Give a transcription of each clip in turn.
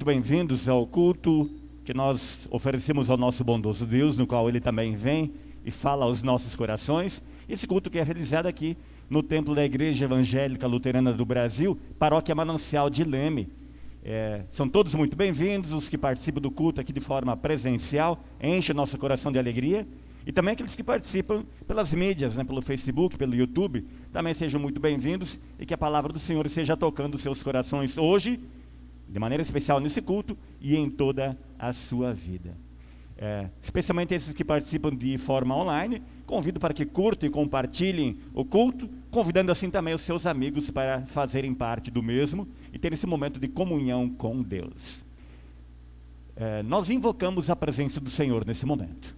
muito bem-vindos ao culto que nós oferecemos ao nosso bondoso Deus, no qual Ele também vem e fala aos nossos corações. Esse culto que é realizado aqui no templo da Igreja Evangélica Luterana do Brasil, Paróquia Manancial de Leme. São todos muito bem-vindos, os que participam do culto aqui de forma presencial, enche o nosso coração de alegria. E também aqueles que participam pelas mídias, pelo Facebook, pelo YouTube, também sejam muito bem-vindos e que a palavra do Senhor esteja tocando os seus corações hoje, de maneira especial nesse culto e em toda a sua vida. Especialmente esses que participam de forma online, convido para que curtam e compartilhem o culto, convidando assim também os seus amigos para fazerem parte do mesmo e ter esse momento de comunhão com Deus. Nós invocamos a presença do Senhor nesse momento.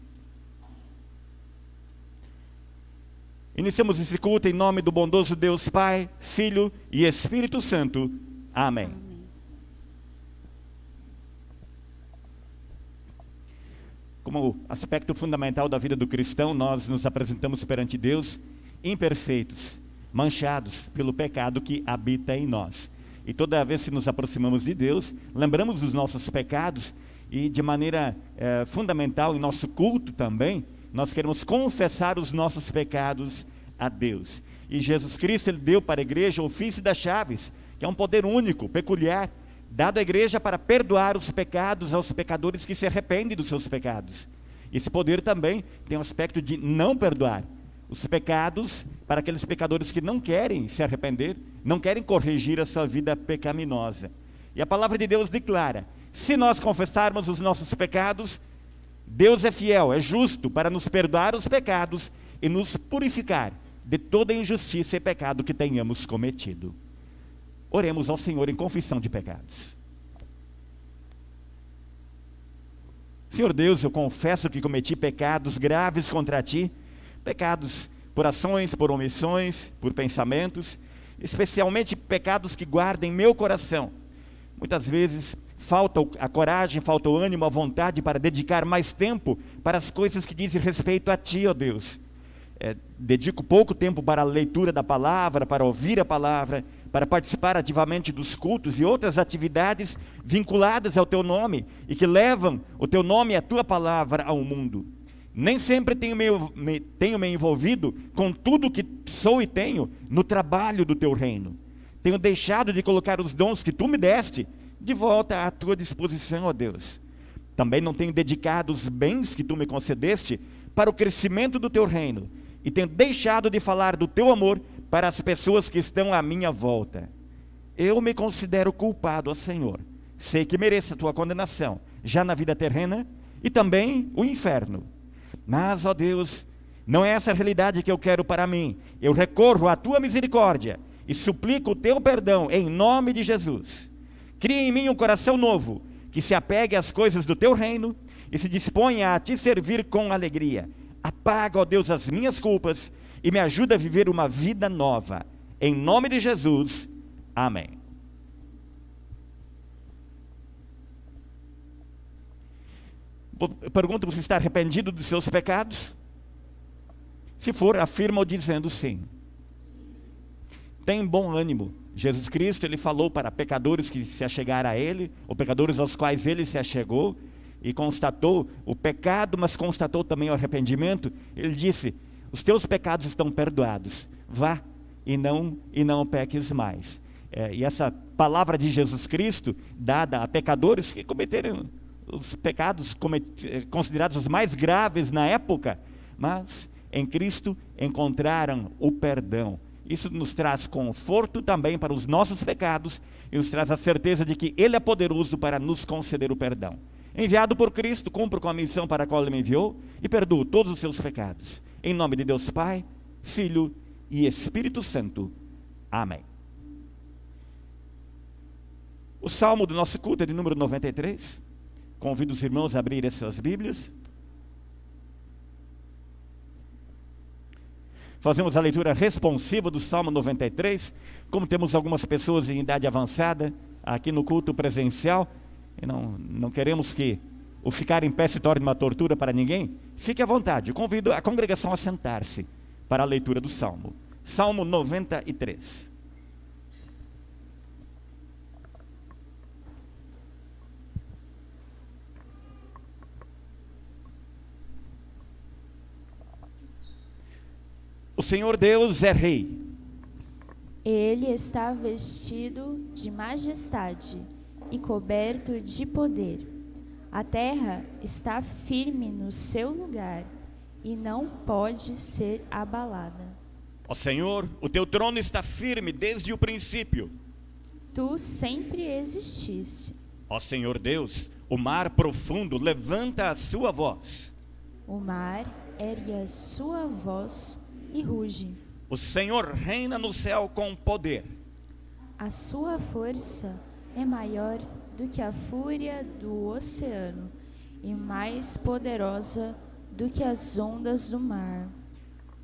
Iniciamos esse culto em nome do bondoso Deus Pai, Filho e Espírito Santo. Amém. Como aspecto fundamental da vida do cristão, nós nos apresentamos perante Deus imperfeitos, manchados pelo pecado que habita em nós. E toda vez que nos aproximamos de Deus, lembramos dos nossos pecados e de maneira fundamental em nosso culto também, nós queremos confessar os nossos pecados a Deus. E Jesus Cristo, Ele deu para a igreja o ofício das chaves, que é um poder único, peculiar, dado à igreja para perdoar os pecados aos pecadores que se arrependem dos seus pecados. Esse poder também tem um aspecto de não perdoar os pecados para aqueles pecadores que não querem se arrepender, não querem corrigir a sua vida pecaminosa. E a palavra de Deus declara: se nós confessarmos os nossos pecados, Deus é fiel, é justo para nos perdoar os pecados e nos purificar de toda injustiça e pecado que tenhamos cometido. Oremos ao Senhor em confissão de pecados. Senhor Deus, eu confesso que cometi pecados graves contra Ti, pecados por ações, por omissões, por pensamentos, especialmente pecados que guardam em meu coração. Muitas vezes falta a coragem, falta o ânimo, a vontade para dedicar mais tempo para as coisas que dizem respeito a Ti, ó Deus. Dedico pouco tempo para a leitura da palavra, para ouvir a palavra, para participar ativamente dos cultos e outras atividades vinculadas ao Teu nome e que levam o Teu nome e a Tua palavra ao mundo. Nem sempre tenho me envolvido com tudo que sou e tenho no trabalho do Teu reino. Tenho deixado de colocar os dons que Tu me deste de volta à Tua disposição, ó Deus. Também não tenho dedicado os bens que Tu me concedeste para o crescimento do Teu reino, e tenho deixado de falar do Teu amor para as pessoas que estão à minha volta. Eu me considero culpado, ó Senhor. Sei que mereço a Tua condenação, já na vida terrena e também o inferno. Mas, ó Deus, não é essa a realidade que eu quero para mim. Eu recorro à Tua misericórdia e suplico o Teu perdão em nome de Jesus. Cria em mim um coração novo, que se apegue às coisas do Teu reino e se disponha a Te servir com alegria. Apaga, ó Deus, as minhas culpas e me ajuda a viver uma vida nova. Em nome de Jesus, amém. Pergunto: você está arrependido dos seus pecados? Se for, afirma-o dizendo sim. Tem bom ânimo. Jesus Cristo, Ele falou para pecadores que se achegaram a Ele, ou pecadores aos quais Ele se achegou, e constatou o pecado, mas constatou também o arrependimento. Ele disse: os teus pecados estão perdoados, vá e não peques mais. E essa palavra de Jesus Cristo, dada a pecadores que cometeram os pecados considerados os mais graves na época, mas em Cristo encontraram o perdão. Isso nos traz conforto também para os nossos pecados e nos traz a certeza de que Ele é poderoso para nos conceder o perdão. Enviado por Cristo, cumpro com a missão para a qual Ele me enviou e perdoo todos os seus pecados. Em nome de Deus Pai, Filho e Espírito Santo. Amém. O salmo do nosso culto é de número 93. Convido os irmãos a abrirem as suas Bíblias. Fazemos a leitura responsiva do Salmo 93. Como temos algumas pessoas em idade avançada aqui no culto presencial, e não queremos que o ficar em pé se torne uma tortura para ninguém, fique à vontade. Eu convido a congregação a sentar-se para a leitura do Salmo. Salmo 93. Senhor Deus é Rei. Ele está vestido de majestade e coberto de poder. A terra está firme no seu lugar e não pode ser abalada. Ó Senhor, o teu trono está firme desde o princípio. Tu sempre exististe. Ó Senhor Deus, o mar profundo levanta a sua voz. O mar ergue a sua voz e ruge. O Senhor reina no céu com poder. A sua força é maior do que a fúria do oceano e mais poderosa do que as ondas do mar.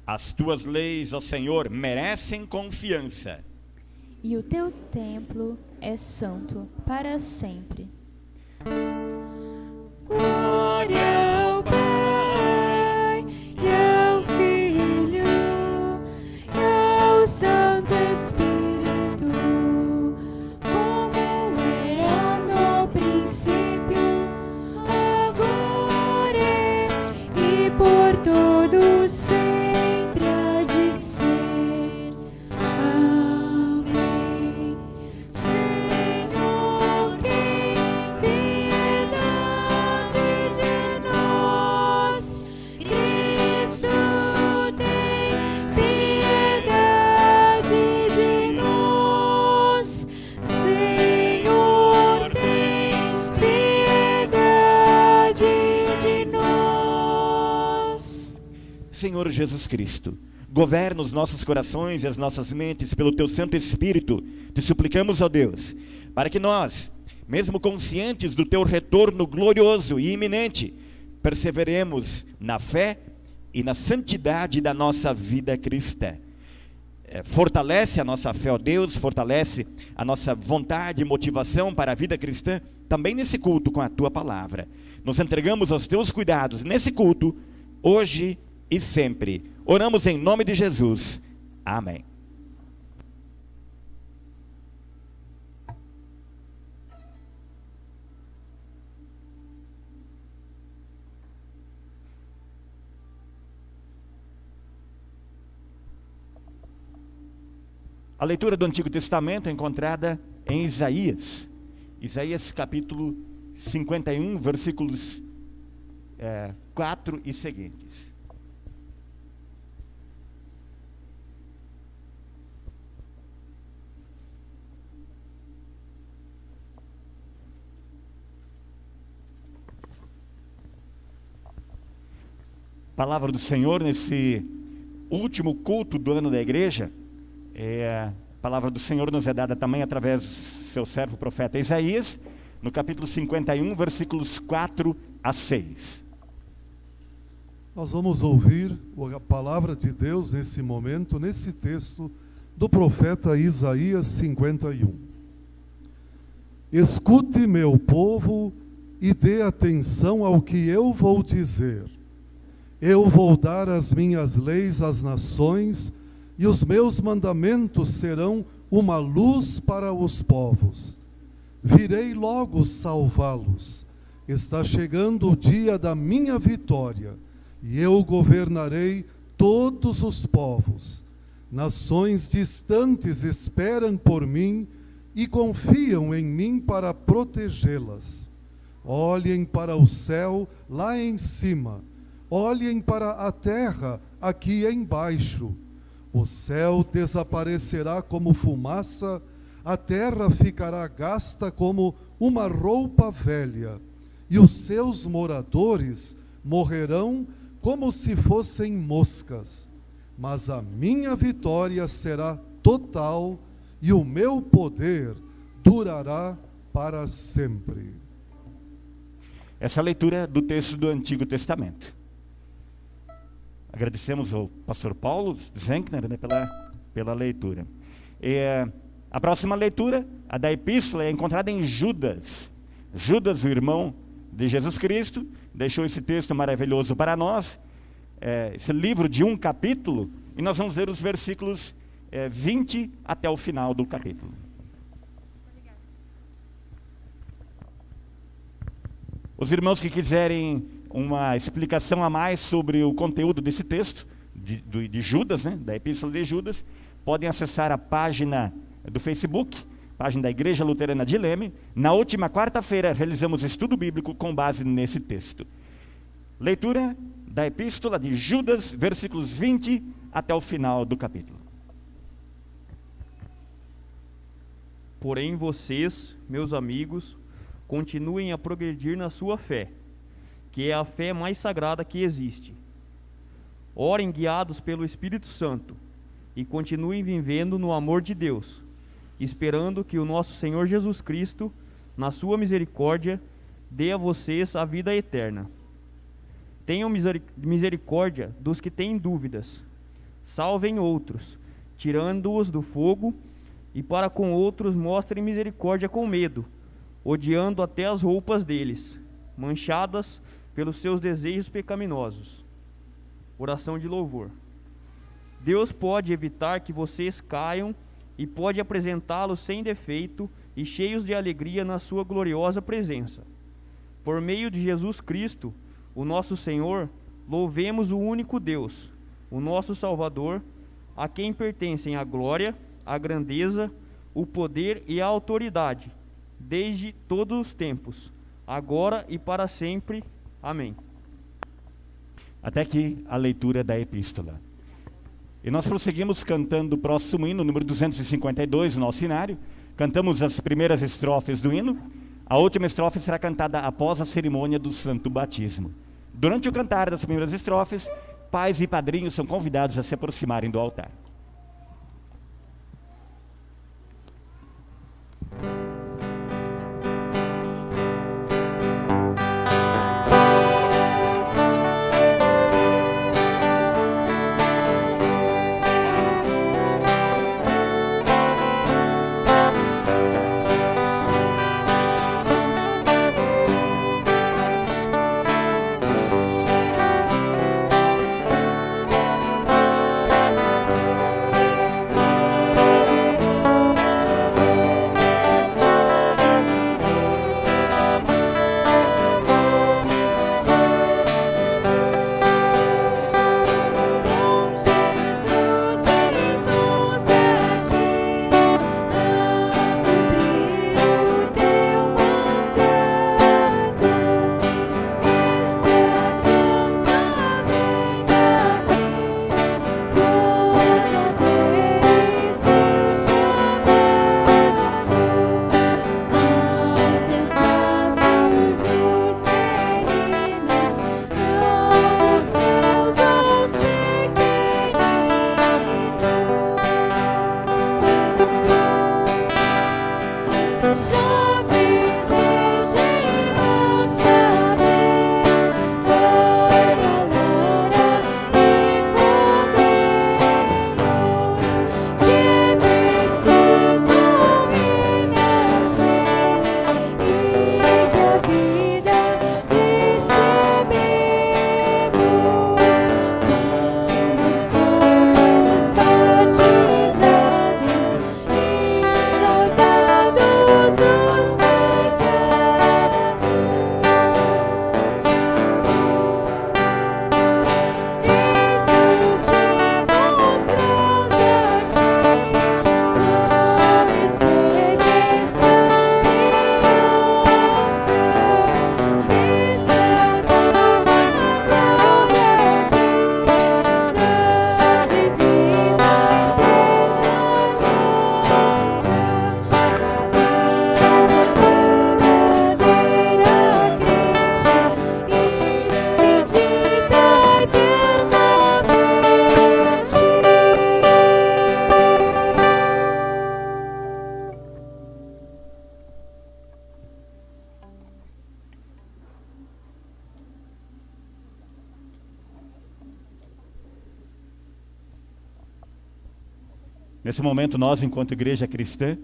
As tuas leis, ó Senhor, merecem confiança. E o teu templo é santo para sempre. Glória ao Pai, e ao Filho, e ao Santo Espírito, como era no princípio, agora e por todo sempre há de ser. Amém. Senhor, tem piedade de nós. Cristo, tem piedade de nós. Senhor, tem piedade de nós. Senhor Jesus Cristo, governa os nossos corações e as nossas mentes pelo teu Santo Espírito. Te suplicamos, ó Deus, para que nós, mesmo conscientes do teu retorno glorioso e iminente, perseveremos na fé e na santidade da nossa vida cristã. Fortalece a nossa fé, ó Deus, fortalece a nossa vontade e motivação para a vida cristã, também nesse culto com a tua palavra. Nos entregamos aos teus cuidados nesse culto, hoje e sempre. Oramos em nome de Jesus. Amém. A leitura do Antigo Testamento é encontrada em Isaías. Isaías capítulo 51, versículos 4 e seguintes. Palavra do Senhor nesse último culto do ano da igreja. A palavra do Senhor nos é dada também através do seu servo profeta Isaías, no capítulo 51, versículos 4 a 6. Nós vamos ouvir a palavra de Deus nesse momento, nesse texto do profeta Isaías 51. Escute, meu povo, e dê atenção ao que eu vou dizer. Eu vou dar as minhas leis às nações, e os meus mandamentos serão uma luz para os povos. Virei logo salvá-los. Está chegando o dia da minha vitória, e eu governarei todos os povos. Nações distantes esperam por mim e confiam em mim para protegê-las. Olhem para o céu lá em cima, olhem para a terra aqui embaixo. O céu desaparecerá como fumaça, a terra ficará gasta como uma roupa velha, e os seus moradores morrerão como se fossem moscas. Mas a minha vitória será total, e o meu poder durará para sempre. Essa leitura do texto do Antigo Testamento. Agradecemos ao pastor Paulo Zenkner, né, pela leitura. A próxima leitura, a da epístola, é encontrada em Judas. Judas, o irmão de Jesus Cristo, deixou esse texto maravilhoso para nós, esse livro de um capítulo, e nós vamos ler os versículos 20 até o final do capítulo. Os irmãos que quiserem uma explicação a mais sobre o conteúdo desse texto, de Judas, né, da Epístola de Judas, podem acessar a página do Facebook, página da Igreja Luterana de Leme. Na última quarta-feira realizamos estudo bíblico com base nesse texto. Leitura da Epístola de Judas, versículos 20 até o final do capítulo. Porém vocês, meus amigos, continuem a progredir na sua fé, que é a fé mais sagrada que existe. Orem guiados pelo Espírito Santo e continuem vivendo no amor de Deus, esperando que o nosso Senhor Jesus Cristo, na sua misericórdia, dê a vocês a vida eterna. Tenham misericórdia dos que têm dúvidas, salvem outros, tirando-os do fogo, e para com outros mostrem misericórdia com medo, odiando até as roupas deles, manchadas pelos seus desejos pecaminosos. Oração de louvor. Deus pode evitar que vocês caiam e pode apresentá-los sem defeito e cheios de alegria na sua gloriosa presença. Por meio de Jesus Cristo, o nosso Senhor, louvemos o único Deus, o nosso Salvador, a quem pertencem a glória, a grandeza, o poder e a autoridade, desde todos os tempos, agora e para sempre. Amém. Até aqui a leitura da epístola. E nós prosseguimos cantando o próximo hino, número 252, no nosso cenário. Cantamos as primeiras estrofes do hino. A última estrofe será cantada após a cerimônia do Santo Batismo. Durante o cantar das primeiras estrofes, pais e padrinhos são convidados a se aproximarem do altar. Nesse momento, nós, enquanto igreja cristã,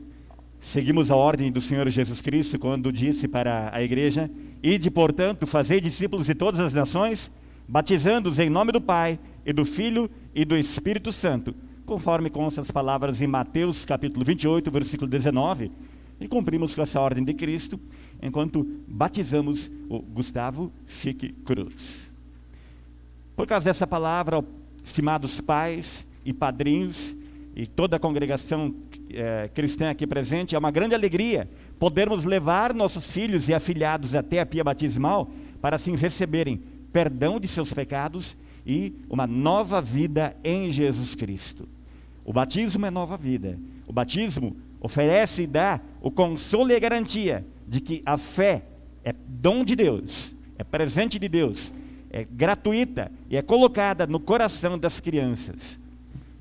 seguimos a ordem do Senhor Jesus Cristo, quando disse para a igreja: ide, portanto, fazei discípulos de todas as nações, batizando-os em nome do Pai, e do Filho, e do Espírito Santo, conforme constam as palavras em Mateus, capítulo 28, versículo 19, e cumprimos com essa ordem de Cristo, enquanto batizamos o Gustavo Fique Cruz. Por causa dessa palavra, estimados pais e padrinhos e toda a congregação cristã aqui presente, é uma grande alegria podermos levar nossos filhos e afilhados até a pia batismal para assim receberem perdão de seus pecados e uma nova vida em Jesus Cristo. O batismo é nova vida. O batismo oferece e dá o consolo e a garantia de que a fé é dom de Deus, é presente de Deus, é gratuita e é colocada no coração das crianças.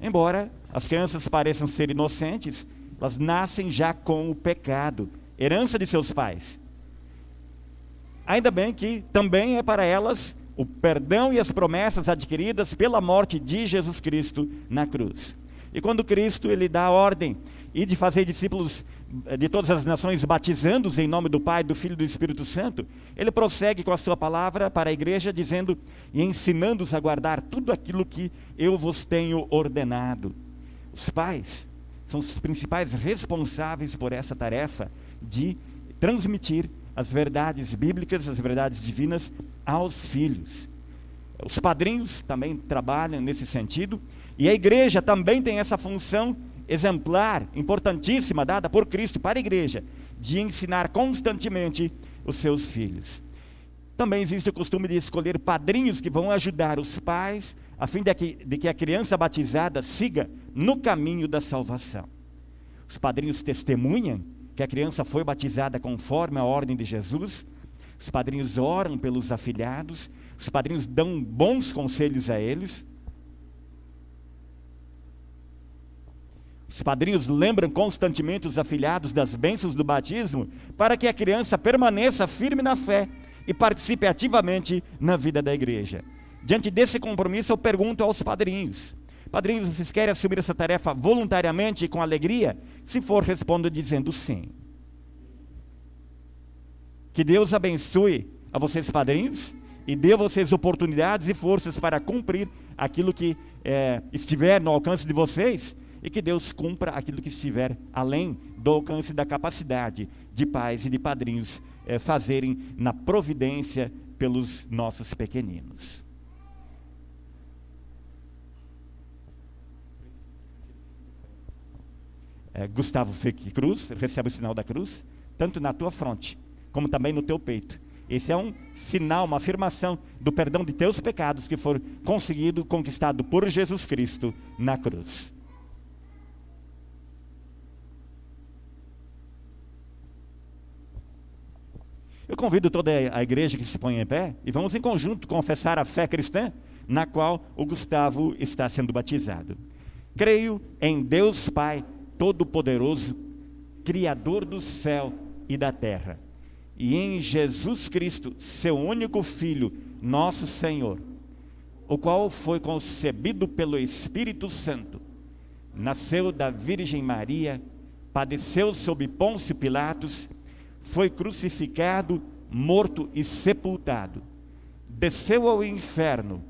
Embora as crianças pareçam ser inocentes, elas nascem já com o pecado, herança de seus pais. Ainda bem que também é para elas o perdão e as promessas adquiridas pela morte de Jesus Cristo na cruz. E quando Cristo ele dá a ordem e de fazer discípulos de todas as nações, batizando-os em nome do Pai, do Filho e do Espírito Santo, ele prossegue com a sua palavra para a igreja, dizendo e ensinando-os a guardar tudo aquilo que eu vos tenho ordenado. Os pais são os principais responsáveis por essa tarefa de transmitir as verdades bíblicas, as verdades divinas aos filhos. Os padrinhos também trabalham nesse sentido, e a igreja também tem essa função exemplar, importantíssima, dada por Cristo para a igreja, de ensinar constantemente os seus filhos. Também existe o costume de escolher padrinhos que vão ajudar os pais, a fim de que a criança batizada siga no caminho da salvação. Os padrinhos testemunham que a criança foi batizada conforme a ordem de Jesus, os padrinhos oram pelos afilhados, os padrinhos dão bons conselhos a eles, os padrinhos lembram constantemente os afilhados das bênçãos do batismo, para que a criança permaneça firme na fé e participe ativamente na vida da igreja. Diante desse compromisso, eu pergunto aos padrinhos: padrinhos, vocês querem assumir essa tarefa voluntariamente e com alegria? Se for, respondo dizendo sim. Que Deus abençoe a vocês, padrinhos, e dê a vocês oportunidades e forças para cumprir aquilo que estiver no alcance de vocês, e que Deus cumpra aquilo que estiver além do alcance da capacidade de pais e de padrinhos fazerem na providência pelos nossos pequeninos. Gustavo Fique Cruz, recebe o sinal da cruz, tanto na tua fronte, como também no teu peito. Esse é um sinal, uma afirmação do perdão de teus pecados que foi conseguido, conquistado por Jesus Cristo na cruz. Eu convido toda a igreja que se põe em pé e vamos em conjunto confessar a fé cristã na qual o Gustavo está sendo batizado. Creio em Deus Pai Todo-Poderoso, Criador do céu e da terra, e em Jesus Cristo, seu único Filho, nosso Senhor, o qual foi concebido pelo Espírito Santo, nasceu da Virgem Maria, padeceu sob Pôncio Pilatos, foi crucificado, morto e sepultado, desceu ao inferno,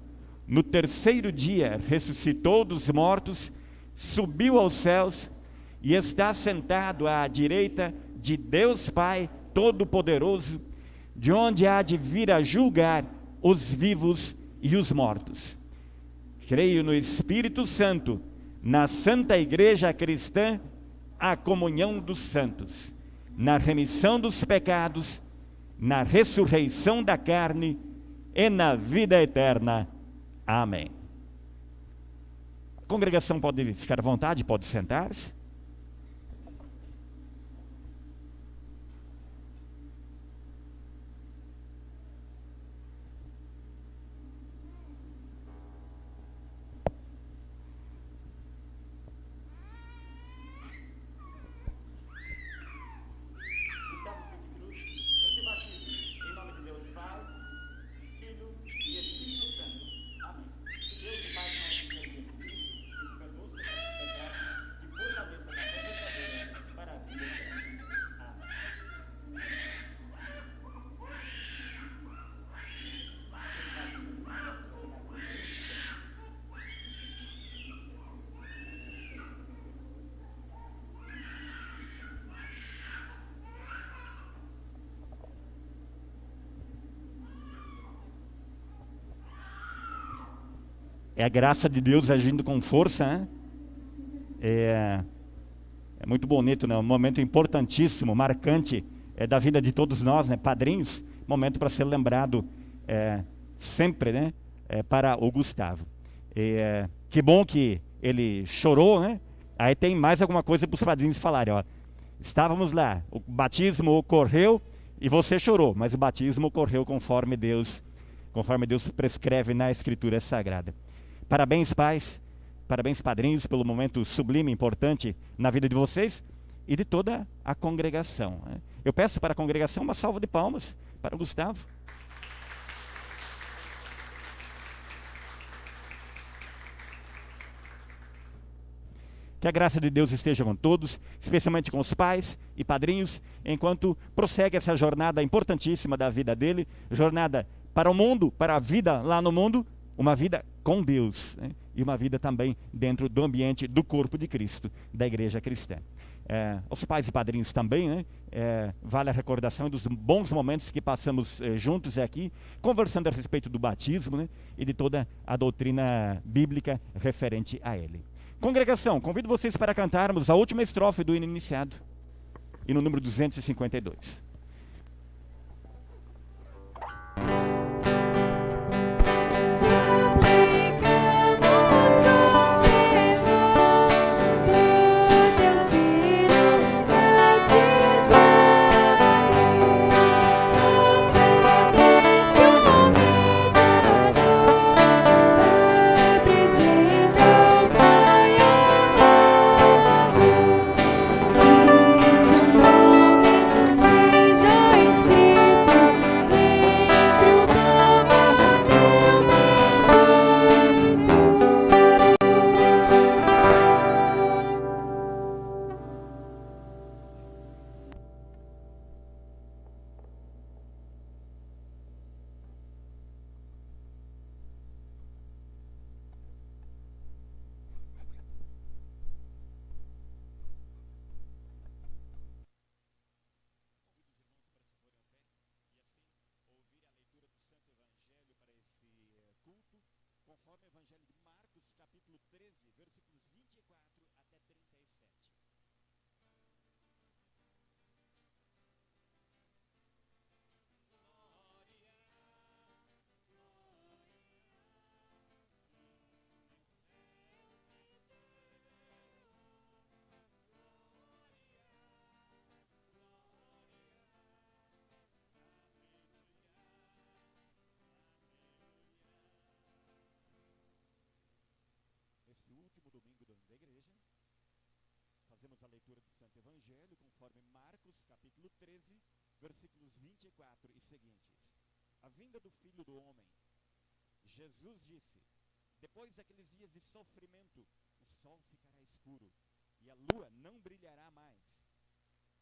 no terceiro dia ressuscitou dos mortos, subiu aos céus e está sentado à direita de Deus Pai Todo-Poderoso, de onde há de vir a julgar os vivos e os mortos. Creio no Espírito Santo, na Santa Igreja Cristã, a comunhão dos santos, na remissão dos pecados, na ressurreição da carne e na vida eterna. Amém. A congregação pode ficar à vontade, pode sentar-se. É a graça de Deus agindo com força, né? É muito bonito, né? Um momento importantíssimo, marcante da vida de todos nós, né? Padrinhos, momento para ser lembrado sempre, né? Para o Gustavo. Que bom que ele chorou, né? Aí tem mais alguma coisa para os padrinhos falarem, ó. Estávamos lá, o batismo ocorreu e você chorou, mas o batismo ocorreu conforme Deus prescreve na Escritura Sagrada. Parabéns, pais, parabéns, padrinhos, pelo momento sublime, importante na vida de vocês e de toda a congregação, né? Eu peço para a congregação uma salva de palmas para o Gustavo. Que a graça de Deus esteja com todos, especialmente com os pais e padrinhos, enquanto prossegue essa jornada importantíssima da vida dele, jornada para o mundo, para a vida lá no mundo, uma vida com Deus, né? E uma vida também dentro do ambiente do corpo de Cristo, da igreja cristã. Os pais e padrinhos também, né? Vale a recordação dos bons momentos que passamos juntos aqui, conversando a respeito do batismo, né? E de toda a doutrina bíblica referente a ele. Congregação, convido vocês para cantarmos a última estrofe do hino iniciado, e no número 252. Conforme o Evangelho de Marcos, capítulo 13, versículos 24 até 37. Nesse último domingo da igreja, fazemos a leitura do Santo Evangelho, conforme Marcos, capítulo 13, versículos 24 e seguintes. A vinda do Filho do Homem. Jesus disse: depois daqueles dias de sofrimento, o sol ficará escuro e a lua não brilhará mais.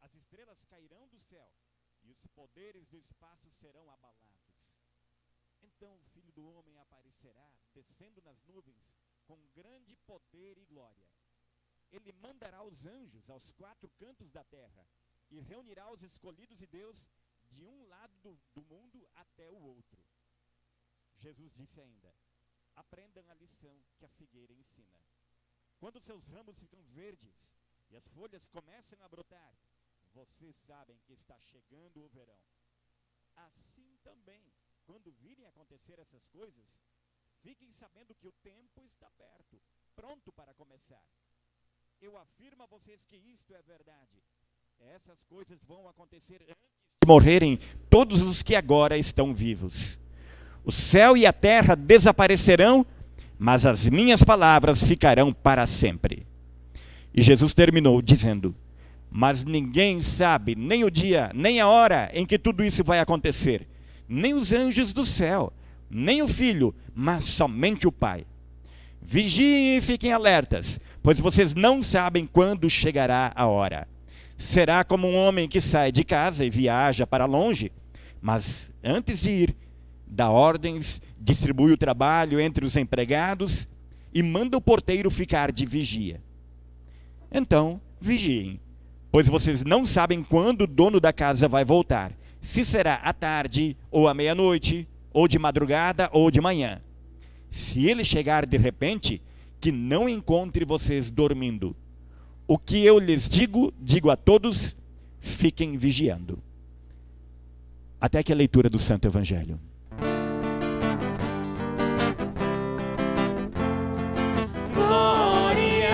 As estrelas cairão do céu e os poderes do espaço serão abalados. Então o Filho do Homem aparecerá, descendo nas nuvens, com grande poder e glória. Ele mandará os anjos aos 4 cantos da terra e reunirá os escolhidos de Deus de um lado do mundo até o outro. Jesus disse ainda: aprendam a lição que a figueira ensina. Quando seus ramos ficam verdes e as folhas começam a brotar, vocês sabem que está chegando o verão. Assim também, quando virem acontecer essas coisas, fiquem sabendo que o tempo está perto, pronto para começar. Eu afirmo a vocês que isto é verdade. Essas coisas vão acontecer antes de morrerem todos os que agora estão vivos. O céu e a terra desaparecerão, mas as minhas palavras ficarão para sempre. E Jesus terminou dizendo: mas ninguém sabe nem o dia, nem a hora em que tudo isso vai acontecer, nem os anjos do céu, nem o Filho, mas somente o Pai. Vigiem e fiquem alertas, pois vocês não sabem quando chegará a hora. Será como um homem que sai de casa e viaja para longe, mas antes de ir, dá ordens, distribui o trabalho entre os empregados e manda o porteiro ficar de vigia. Então, vigiem, pois vocês não sabem quando o dono da casa vai voltar, se será à tarde ou à meia-noite, ou de madrugada ou de manhã. Se ele chegar de repente, que não encontre vocês dormindo. O que eu lhes digo, digo a todos, fiquem vigiando. Até aqui a leitura do Santo Evangelho. Glória,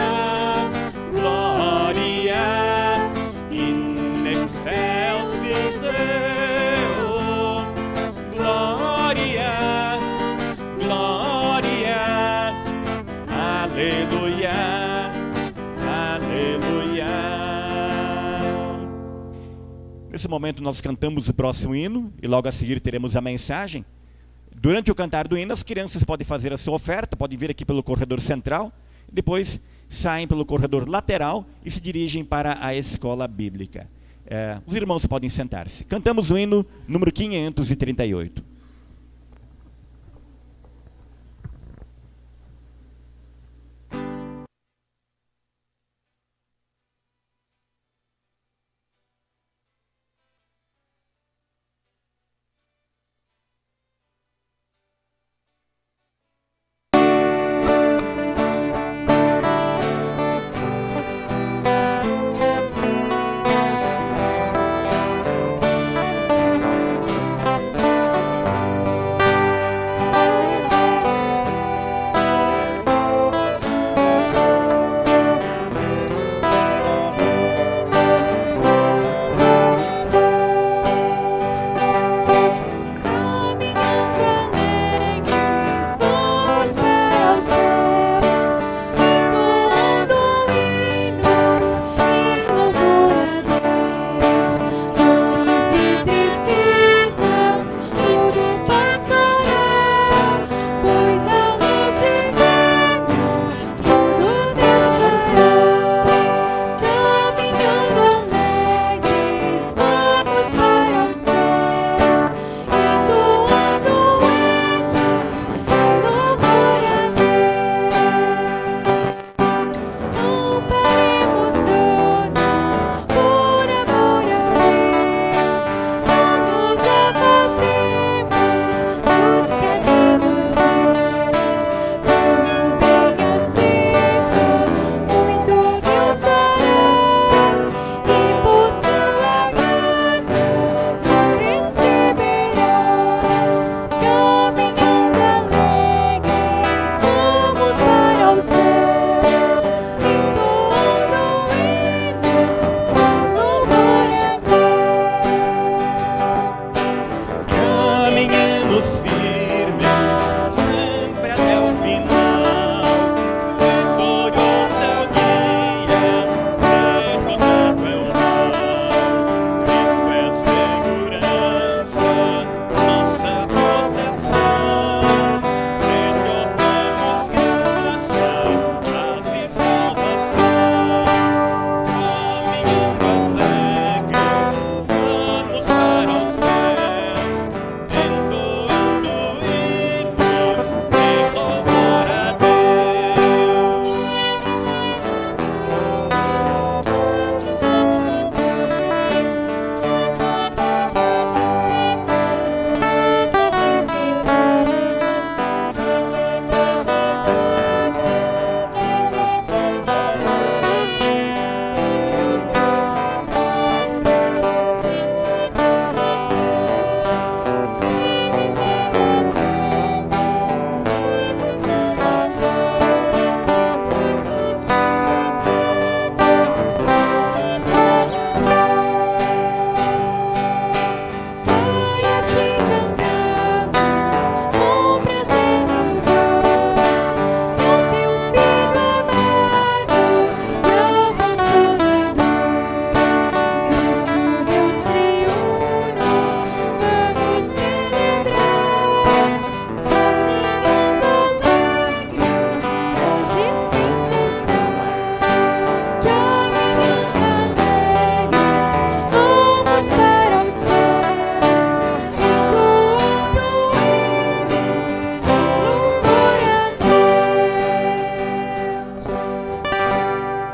glória, in excelsis Deo. Glória, glória, aleluia, aleluia. Nesse momento nós cantamos o próximo hino e logo a seguir teremos a mensagem. Durante o cantar do hino, as crianças podem fazer a sua oferta, podem vir aqui pelo corredor central, depois saem pelo corredor lateral e se dirigem para a escola bíblica. Os irmãos podem sentar-se. Cantamos o hino número 538.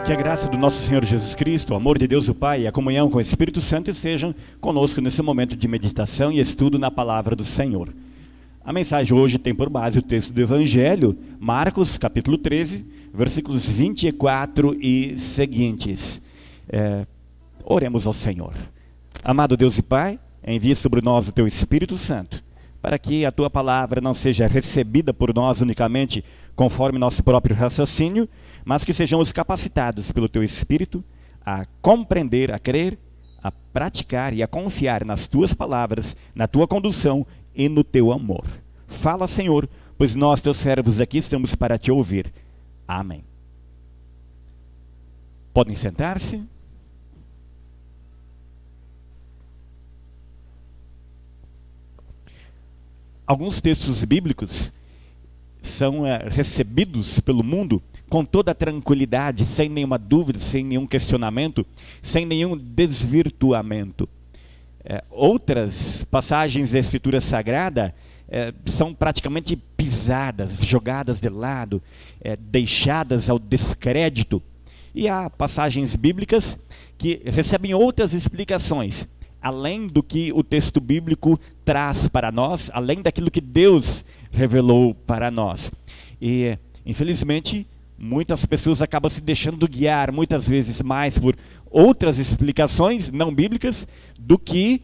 Que a graça do nosso Senhor Jesus Cristo, o amor de Deus o Pai e a comunhão com o Espírito Santo estejam conosco nesse momento de meditação e estudo na palavra do Senhor. A mensagem hoje tem por base o texto do Evangelho, Marcos, capítulo 13, versículos 24 e seguintes. Oremos ao Senhor. Amado Deus e Pai, envia sobre nós o Teu Espírito Santo, para que a Tua palavra não seja recebida por nós unicamente conforme nosso próprio raciocínio, mas que sejamos capacitados pelo Teu Espírito a compreender, a crer, a praticar e a confiar nas Tuas palavras, na Tua condução e no Teu amor. Fala, Senhor, pois nós, Teus servos, aqui estamos para Te ouvir. Amém. Podem sentar-se. Alguns textos bíblicos são recebidos pelo mundo com toda a tranquilidade, sem nenhuma dúvida, sem nenhum questionamento, sem nenhum desvirtuamento. Outras passagens da Escritura Sagrada são praticamente pisadas, jogadas de lado, deixadas ao descrédito. E há passagens bíblicas que recebem outras explicações, além do que o texto bíblico traz para nós, além daquilo que Deus revelou para nós. E, infelizmente, muitas pessoas acabam se deixando guiar, muitas vezes mais por outras explicações não bíblicas do que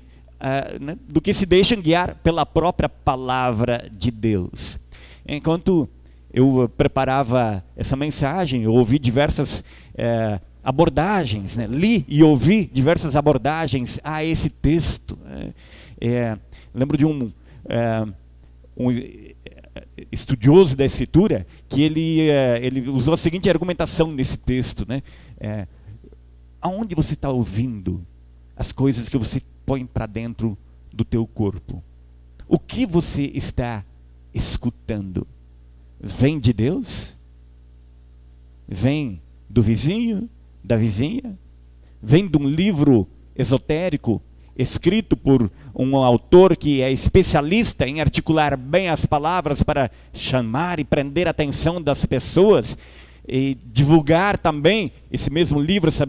se deixam guiar pela própria palavra de Deus. Enquanto eu preparava essa mensagem, eu ouvi diversas abordagens, li e ouvi diversas abordagens a esse texto. Lembro de um estudioso da Escritura que ele usou a seguinte argumentação nesse texto, aonde você está ouvindo as coisas que você põe para dentro do teu corpo? O que você está escutando? Vem de Deus? Vem do vizinho, da vizinha? Vem de um livro esotérico escrito por um autor que é especialista em articular bem as palavras para chamar e prender a atenção das pessoas e divulgar também esse mesmo livro, essa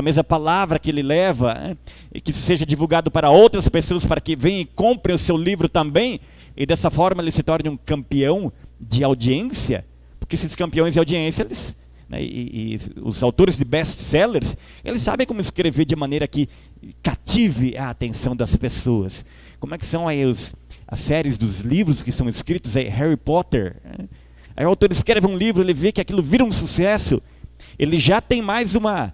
mesma palavra que ele leva, e que seja divulgado para outras pessoas para que venham e comprem o seu livro também, e dessa forma ele se torne um campeão de audiência, porque esses campeões de audiência, eles, e os autores de best-sellers, eles sabem como escrever de maneira que cative a atenção das pessoas. Como é que são aí as séries dos livros que são escritos, Harry Potter, Aí o autor escreve um livro, ele vê que aquilo vira um sucesso, ele já tem mais uma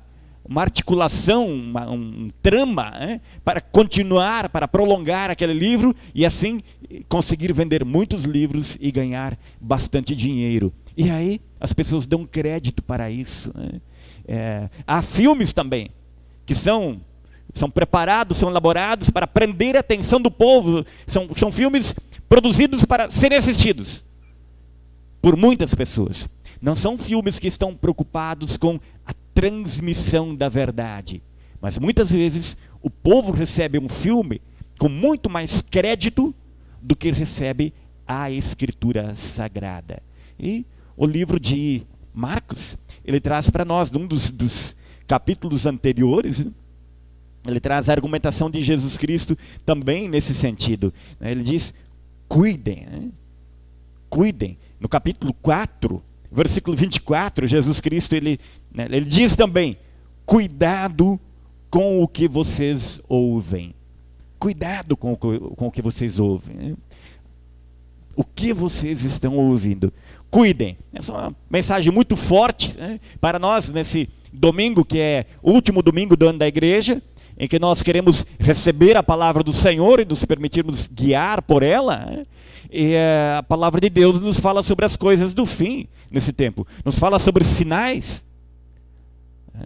articulação, um trama, para continuar, para prolongar aquele livro e assim conseguir vender muitos livros e ganhar bastante dinheiro. E aí as pessoas dão crédito para isso. Há filmes também que são preparados, são elaborados para prender a atenção do povo. São filmes produzidos para serem assistidos por muitas pessoas. Não são filmes que estão preocupados com a transmissão da verdade. Mas muitas vezes o povo recebe um filme com muito mais crédito do que recebe a Escritura Sagrada. E o livro de Marcos, ele traz para nós, num dos capítulos anteriores, ele traz a argumentação de Jesus Cristo também nesse sentido. Ele diz, cuidem, cuidem. No capítulo 4, versículo 24, Jesus Cristo, ele diz também, cuidado com o que vocês ouvem. Cuidado com o que vocês ouvem. O que vocês estão ouvindo? Cuidem. Essa é uma mensagem muito forte, para nós nesse domingo, que é o último domingo do ano da igreja, em que nós queremos receber a palavra do Senhor e nos permitirmos guiar por ela. E a palavra de Deus nos fala sobre as coisas do fim nesse tempo. Nos fala sobre sinais.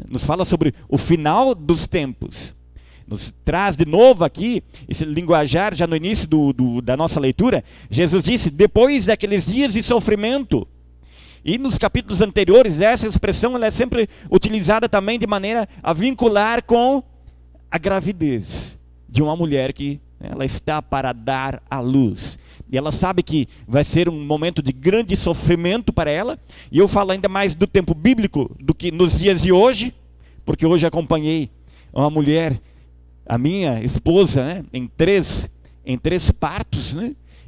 Nos fala sobre o final dos tempos. Nos traz de novo aqui esse linguajar, já no início da nossa leitura. Jesus disse, depois daqueles dias de sofrimento. E nos capítulos anteriores, essa expressão ela é sempre utilizada também de maneira a vincular com a gravidez de uma mulher que ela está para dar à luz. E ela sabe que vai ser um momento de grande sofrimento para ela. E eu falo ainda mais do tempo bíblico do que nos dias de hoje, porque hoje acompanhei uma mulher, a minha esposa, em três partos,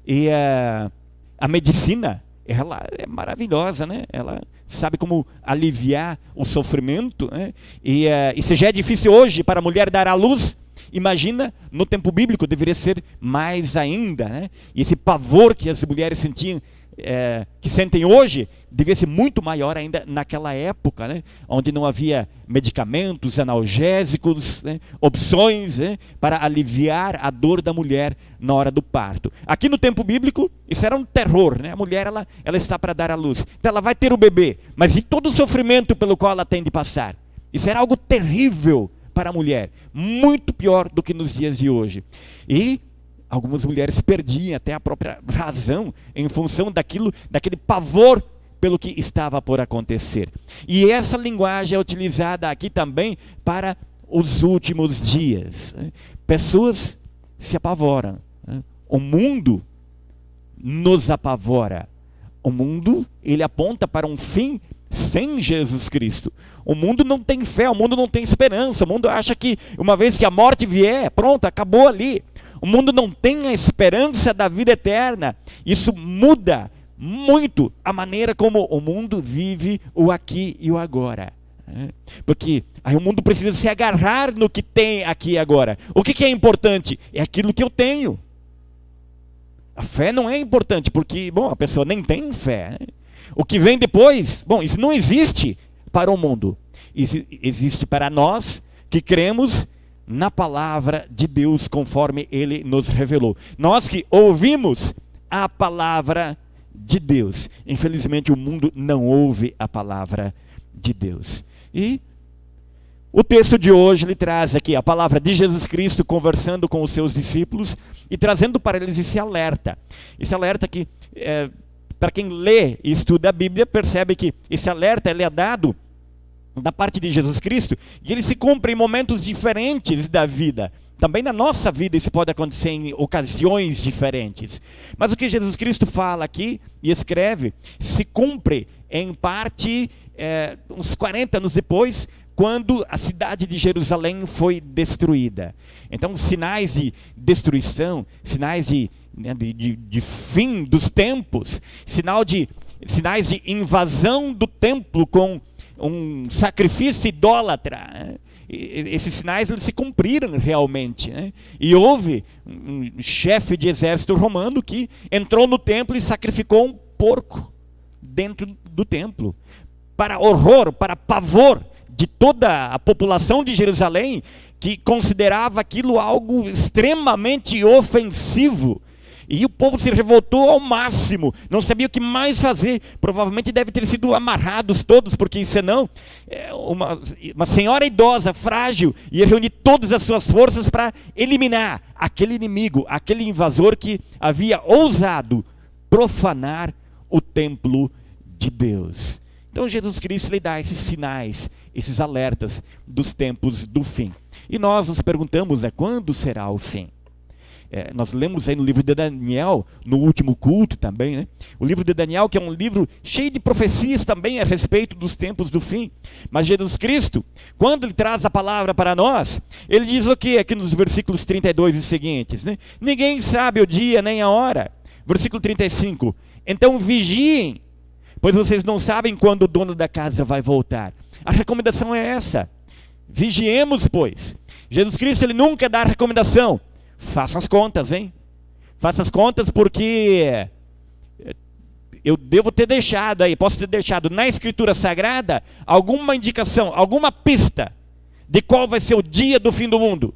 E a medicina, ela é maravilhosa, né? Ela sabe como aliviar o sofrimento, né? E se já é difícil hoje para a mulher dar à luz, imagina, no tempo bíblico deveria ser mais ainda, né? E esse pavor que as mulheres sentiam, que sentem hoje, devia ser muito maior ainda naquela época, né? Onde não havia medicamentos, analgésicos, né? Opções, né? Para aliviar a dor da mulher na hora do parto. Aqui no tempo bíblico, isso era um terror, né? A mulher, ela está para dar à luz, então ela vai ter o bebê, mas e todo o sofrimento pelo qual ela tem de passar? Isso era algo terrível para a mulher, muito pior do que nos dias de hoje. E algumas mulheres perdiam até a própria razão em função daquele pavor pelo que estava por acontecer. E essa linguagem é utilizada aqui também para os últimos dias. Pessoas se apavoram. O mundo nos apavora. O mundo, ele aponta para um fim sem Jesus Cristo. O mundo não tem fé, o mundo não tem esperança. O mundo acha que uma vez que a morte vier, pronto, acabou ali. O mundo não tem a esperança da vida eterna. Isso muda muito a maneira como o mundo vive o aqui e o agora. Porque aí o mundo precisa se agarrar no que tem aqui e agora. O que é importante? É aquilo que eu tenho. A fé não é importante, porque, bom, a pessoa nem tem fé. O que vem depois, bom, isso não existe para o mundo. Isso existe para nós que cremos na palavra de Deus, conforme Ele nos revelou. Nós que ouvimos a palavra de Deus. Infelizmente o mundo não ouve a palavra de Deus. E o texto de hoje ele traz aqui a palavra de Jesus Cristo conversando com os seus discípulos e trazendo para eles esse alerta. Esse alerta que, para quem lê e estuda a Bíblia, percebe que esse alerta ele é dado da parte de Jesus Cristo, e ele se cumpre em momentos diferentes da vida. Também na nossa vida isso pode acontecer em ocasiões diferentes. Mas o que Jesus Cristo fala aqui e escreve, se cumpre em parte uns 40 anos depois, quando a cidade de Jerusalém foi destruída. Então sinais de destruição, sinais de fim dos tempos, sinais de invasão do templo com um sacrifício idólatra. Esses sinais eles se cumpriram realmente, né? E houve um chefe de exército romano que entrou no templo e sacrificou um porco dentro do templo, para horror, para pavor de toda a população de Jerusalém, que considerava aquilo algo extremamente ofensivo. E o povo se revoltou ao máximo, não sabia o que mais fazer. Provavelmente deve ter sido amarrados todos, porque senão uma senhora idosa, frágil, ia reunir todas as suas forças para eliminar aquele inimigo, aquele invasor que havia ousado profanar o templo de Deus. Então Jesus Cristo lhe dá esses sinais, esses alertas dos tempos do fim. E nós nos perguntamos, quando será o fim? Nós lemos aí no livro de Daniel, no último culto também, né? O livro de Daniel, que é um livro cheio de profecias também a respeito dos tempos do fim. Mas Jesus Cristo, quando Ele traz a palavra para nós, Ele diz o que aqui nos versículos 32 e seguintes, né? Ninguém sabe o dia nem a hora. Versículo 35. Então vigiem, pois vocês não sabem quando o dono da casa vai voltar. A recomendação é essa. Vigiemos, pois. Jesus Cristo, Ele nunca dá recomendação. Faça as contas, hein? Faça as contas, porque eu devo ter deixado aí, posso ter deixado na Escritura Sagrada alguma indicação, alguma pista de qual vai ser o dia do fim do mundo.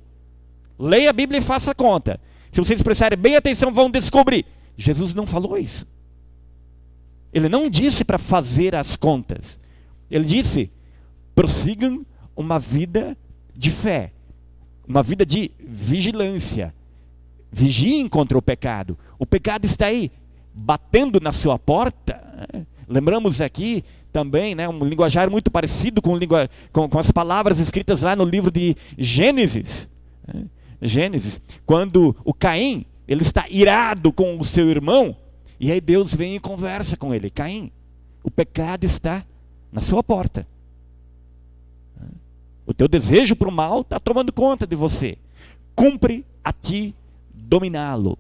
Leia a Bíblia e faça a conta. Se vocês prestarem bem atenção, vão descobrir. Jesus não falou isso. Ele não disse para fazer as contas. Ele disse, prossigam uma vida de fé, uma vida de vigilância. Vigiem contra o pecado. O pecado está aí, batendo na sua porta. Lembramos aqui também, né, um linguajar muito parecido com as palavras escritas lá no livro de Gênesis. Gênesis, quando o Caim, ele está irado com o seu irmão, e aí Deus vem e conversa com ele. Caim, o pecado está na sua porta. O teu desejo para o mal está tomando conta de você. Cumpre a ti dominá-lo.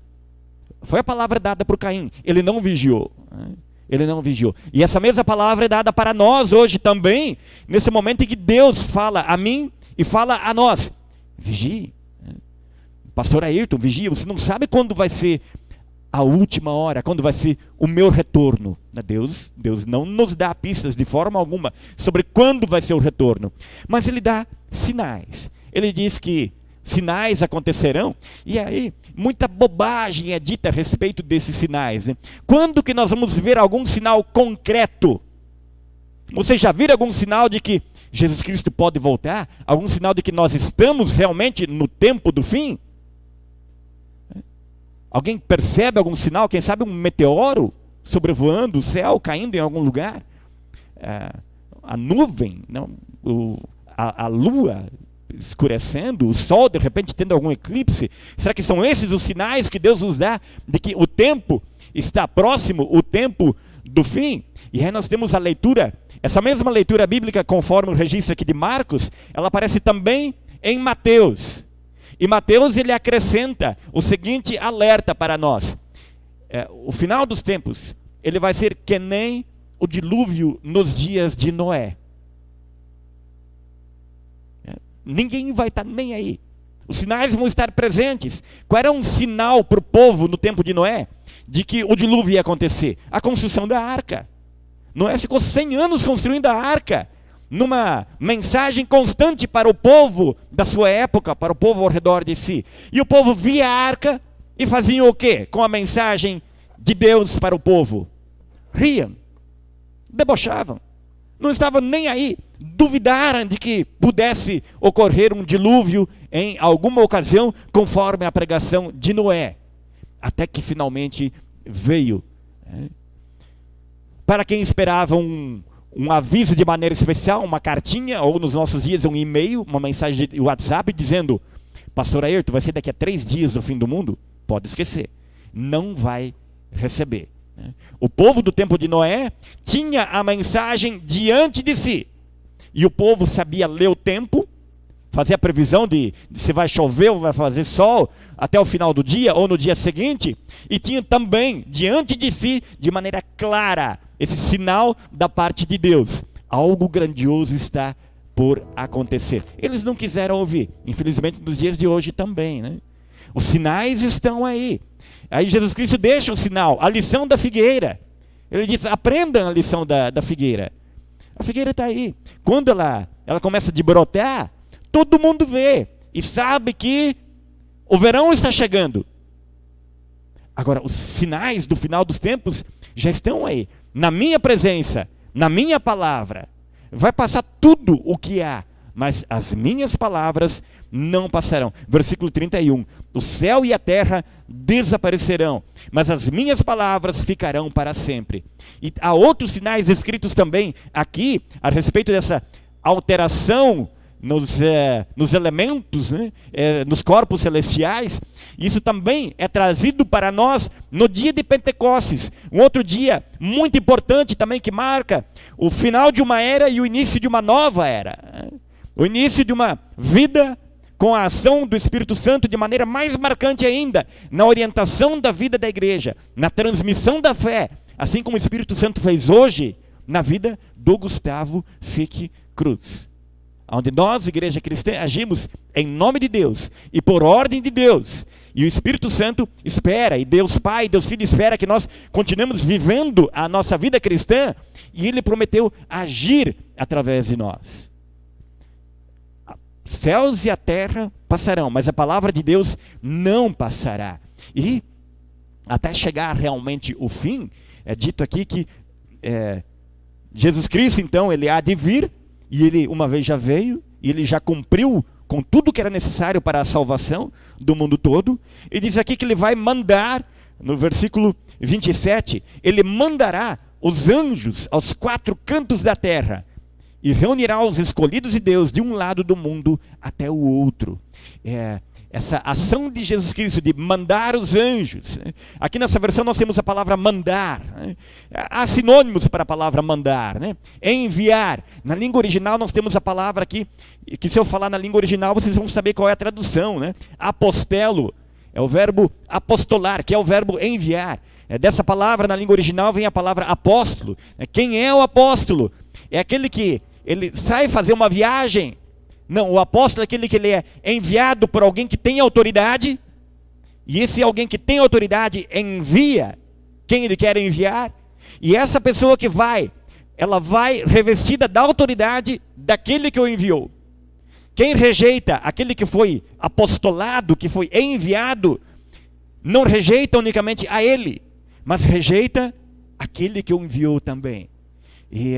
Foi a palavra dada para o Caim. Ele não vigiou. Ele não vigiou. E essa mesma palavra é dada para nós hoje também, nesse momento em que Deus fala a mim e fala a nós. Vigie. Pastor Ayrton, vigie. Você não sabe quando vai ser a última hora, quando vai ser o meu retorno. Deus não nos dá pistas de forma alguma sobre quando vai ser o retorno. Mas Ele dá sinais. Ele diz que sinais acontecerão, e aí muita bobagem é dita a respeito desses sinais. Quando que nós vamos ver algum sinal concreto? Vocês já viram algum sinal de que Jesus Cristo pode voltar? Algum sinal de que nós estamos realmente no tempo do fim? Alguém percebe algum sinal? Quem sabe um meteoro sobrevoando o céu, caindo em algum lugar? A nuvem, não, a lua escurecendo, o sol de repente tendo algum eclipse. Será que são esses os sinais que Deus nos dá de que o tempo está próximo, o tempo do fim? E aí nós temos a leitura, essa mesma leitura bíblica, conforme o registro aqui de Marcos, ela aparece também em Mateus. E Mateus, ele acrescenta o seguinte alerta para nós: o final dos tempos, ele vai ser que nem o dilúvio nos dias de Noé. Ninguém vai estar nem aí. Os sinais vão estar presentes. Qual era um sinal para o povo no tempo de Noé de que o dilúvio ia acontecer? A construção da arca. Noé ficou 100 anos construindo a arca, numa mensagem constante para o povo da sua época, para o povo ao redor de si. E o povo via a arca e faziam o quê com a mensagem de Deus para o povo? Riam, debochavam, não estavam nem aí, duvidaram de que pudesse ocorrer um dilúvio em alguma ocasião, conforme a pregação de Noé, até que finalmente veio. Para quem esperava um aviso de maneira especial, uma cartinha, ou nos nossos dias um e-mail, uma mensagem de WhatsApp dizendo: Pastor Ayrton, vai ser daqui a 3 dias o fim do mundo? Pode esquecer, não vai receber. O povo do tempo de Noé tinha a mensagem diante de si, e o povo sabia ler o tempo, fazer a previsão de se vai chover ou vai fazer sol até o final do dia ou no dia seguinte, e tinha também diante de si, de maneira clara, esse sinal da parte de Deus: algo grandioso está por acontecer. Eles não quiseram ouvir, infelizmente nos dias de hoje também, né? Os sinais estão aí. Aí Jesus Cristo deixa o sinal, a lição da figueira. Ele diz: aprendam a lição da figueira. A figueira está aí. Quando ela começa a brotar, todo mundo vê e sabe que o verão está chegando. Agora, os sinais do final dos tempos já estão aí, na minha presença, na minha palavra. Vai passar tudo o que há, mas as minhas palavras não passarão. Versículo 31. O céu e a terra desaparecerão, mas as minhas palavras ficarão para sempre. E há outros sinais escritos também aqui, a respeito dessa alteração nos elementos, né? Nos corpos celestiais. Isso também é trazido para nós no dia de Pentecostes, um outro dia muito importante também, que marca o final de uma era e o início de uma nova era, o início de uma vida com a ação do Espírito Santo de maneira mais marcante ainda, na orientação da vida da igreja, na transmissão da fé, assim como o Espírito Santo fez hoje na vida do Gustavo Fique Cruz, onde nós, igreja cristã, agimos em nome de Deus e por ordem de Deus, e o Espírito Santo espera, e Deus Pai, Deus Filho espera que nós continuemos vivendo a nossa vida cristã, e Ele prometeu agir através de nós. Céus e a terra passarão, mas a palavra de Deus não passará. E até chegar realmente o fim, é dito aqui que Jesus Cristo, então, Ele há de vir, e Ele uma vez já veio, e Ele já cumpriu com tudo que era necessário para a salvação do mundo todo. E diz aqui que Ele vai mandar, no versículo 27, Ele mandará os anjos aos 4 cantos da terra, e reunirá os escolhidos de Deus de um lado do mundo até o outro. Essa ação de Jesus Cristo de mandar os anjos. Aqui nessa versão nós temos a palavra mandar. Há sinônimos para a palavra mandar, né? Enviar. Na língua original nós temos a palavra aqui, que se eu falar na língua original vocês vão saber qual é a tradução, né? Apostelo. é o verbo apostolar, que é o verbo enviar. Dessa palavra, na língua original, vem a palavra apóstolo. Quem é o apóstolo? É aquele que ele sai fazer uma viagem. Não, o apóstolo é aquele que ele é enviado por alguém que tem autoridade, e esse alguém que tem autoridade envia quem ele quer enviar, e essa pessoa que vai, ela vai revestida da autoridade daquele que o enviou. Quem rejeita aquele que foi apostolado, que foi enviado, não rejeita unicamente a ele, mas rejeita aquele que o enviou também. E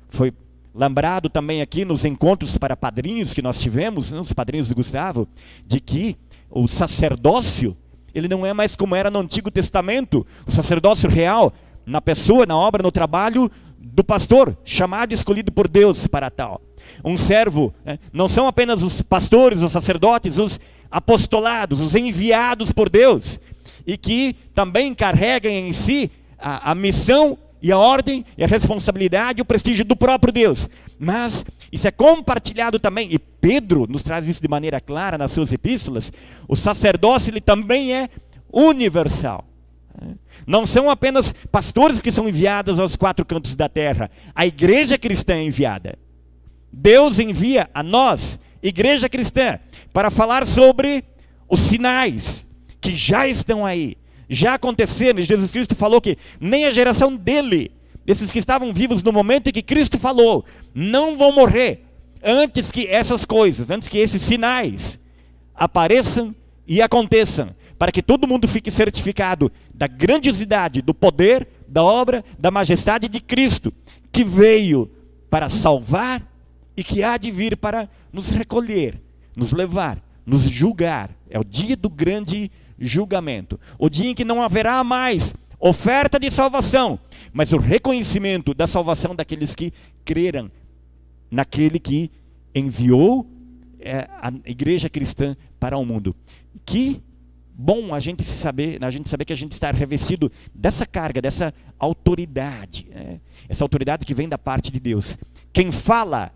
foi lembrado também aqui nos encontros para padrinhos que nós tivemos, os padrinhos do Gustavo, de que o sacerdócio, ele não é mais como era no Antigo Testamento, o sacerdócio real, na pessoa, na obra, no trabalho do pastor, chamado e escolhido por Deus para tal. Um servo, não são apenas os pastores, os sacerdotes, os apostolados, os enviados por Deus, e que também carregam em si a missão e a ordem e a responsabilidade e o prestígio do próprio Deus. Mas isso é compartilhado também, e Pedro nos traz isso de maneira clara nas suas epístolas. O sacerdócio, ele também é universal. Não são apenas pastores que são enviados aos 4 cantos da terra. A igreja cristã é enviada. Deus envia a nós, igreja cristã, para falar sobre os sinais que já estão aí, já aconteceram. E Jesus Cristo falou que nem a geração dele, desses que estavam vivos no momento em que Cristo falou, não vão morrer antes que essas coisas, antes que esses sinais apareçam e aconteçam, para que todo mundo fique certificado da grandiosidade, do poder, da obra, da majestade de Cristo, que veio para salvar e que há de vir para nos recolher, nos levar, nos julgar. É o dia do grande julgamento, o dia em que não haverá mais oferta de salvação, mas o reconhecimento da salvação daqueles que creram naquele que enviou a igreja cristã para o mundo. Que bom a gente saber que a gente está revestido dessa carga, dessa autoridade, essa autoridade que vem da parte de Deus. Quem fala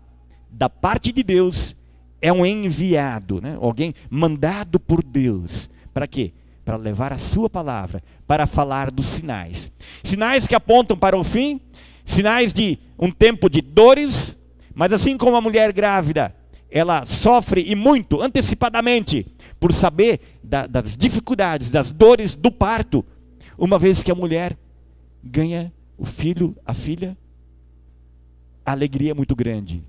da parte de Deus é um enviado, alguém mandado por Deus. Para quê? Para levar a sua palavra, para falar dos sinais. Sinais que apontam para o fim, sinais de um tempo de dores, mas assim como a mulher grávida, ela sofre e muito antecipadamente por saber das dificuldades, das dores do parto, uma vez que a mulher ganha o filho, a filha, a alegria é muito grande.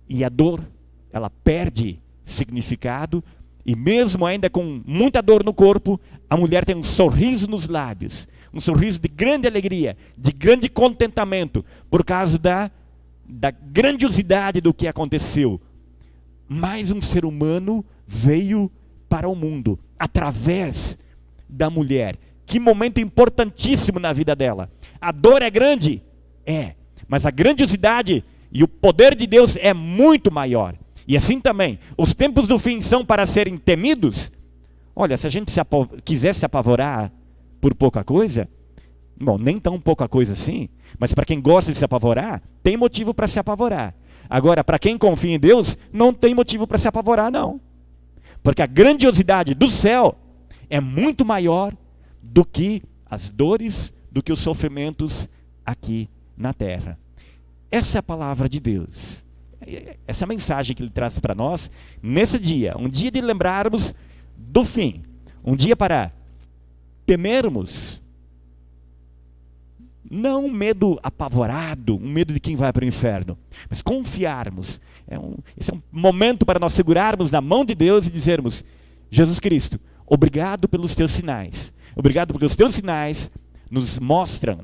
E a dor, ela perde significado, e mesmo ainda com muita dor no corpo, a mulher tem um sorriso nos lábios, um sorriso de grande alegria, de grande contentamento, por causa da grandiosidade do que aconteceu. Mais um ser humano veio para o mundo, através da mulher. Que momento importantíssimo na vida dela. A dor é grande? Mas a grandiosidade e o poder de Deus é muito maior. E assim também, os tempos do fim são para serem temidos. Olha, se a gente quiser se apavorar por pouca coisa, bom, nem tão pouca coisa assim, mas para quem gosta de se apavorar, tem motivo para se apavorar. Agora, para quem confia em Deus, não tem motivo para se apavorar, não. Porque a grandiosidade do céu é muito maior do que as dores, do que os sofrimentos aqui na terra. Essa é a palavra de Deus. Essa é a mensagem que Ele traz para nós nesse dia. Um dia de lembrarmos do fim. Um dia para temermos. Não um medo apavorado, um medo de quem vai para o inferno, mas confiarmos. Esse é um momento para nós segurarmos na mão de Deus e dizermos: Jesus Cristo, obrigado pelos teus sinais. Obrigado porque os teus sinais nos mostram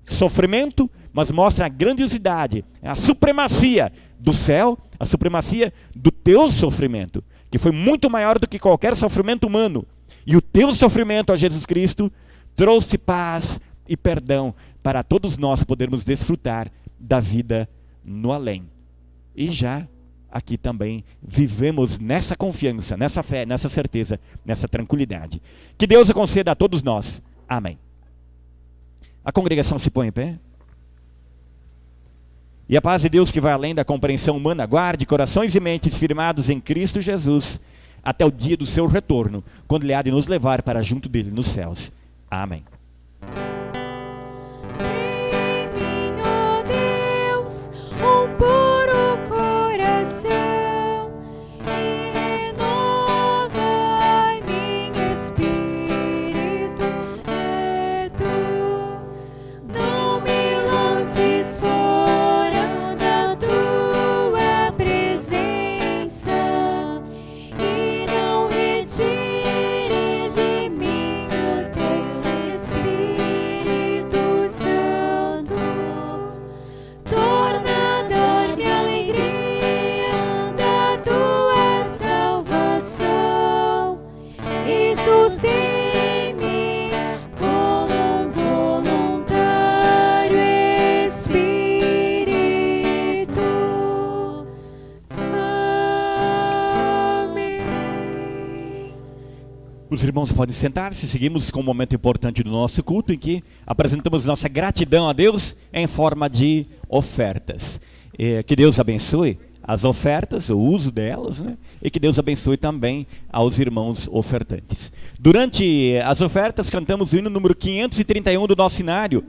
sofrimento, mas mostram a grandiosidade, a supremacia do céu, a supremacia do teu sofrimento, que foi muito maior do que qualquer sofrimento humano. E o teu sofrimento, ó Jesus Cristo, trouxe paz e perdão para todos nós podermos desfrutar da vida no além. E já aqui também vivemos nessa confiança, nessa fé, nessa certeza, nessa tranquilidade. Que Deus o conceda a todos nós. Amém. A congregação se põe em pé. E a paz de Deus, que vai além da compreensão humana, guarde corações e mentes firmados em Cristo Jesus até o dia do seu retorno, quando Ele há de nos levar para junto dele nos céus. Amém. Em mim, ó Deus, um puro coração, e renova em mim espírito reto. Não me lances fora da tua presença, e não retires de mim o teu Espírito Santo. Torna a dar-me a alegria da tua salvação, e sustém-me como um voluntário Espírito. Amém. Os irmãos podem sentar-se. Seguimos com um momento importante do nosso culto, em que apresentamos nossa gratidão a Deus em forma de ofertas. Que Deus abençoe as ofertas, o uso delas, né? E que Deus abençoe também aos irmãos ofertantes. Durante as ofertas, cantamos o hino número 531 do nosso inário.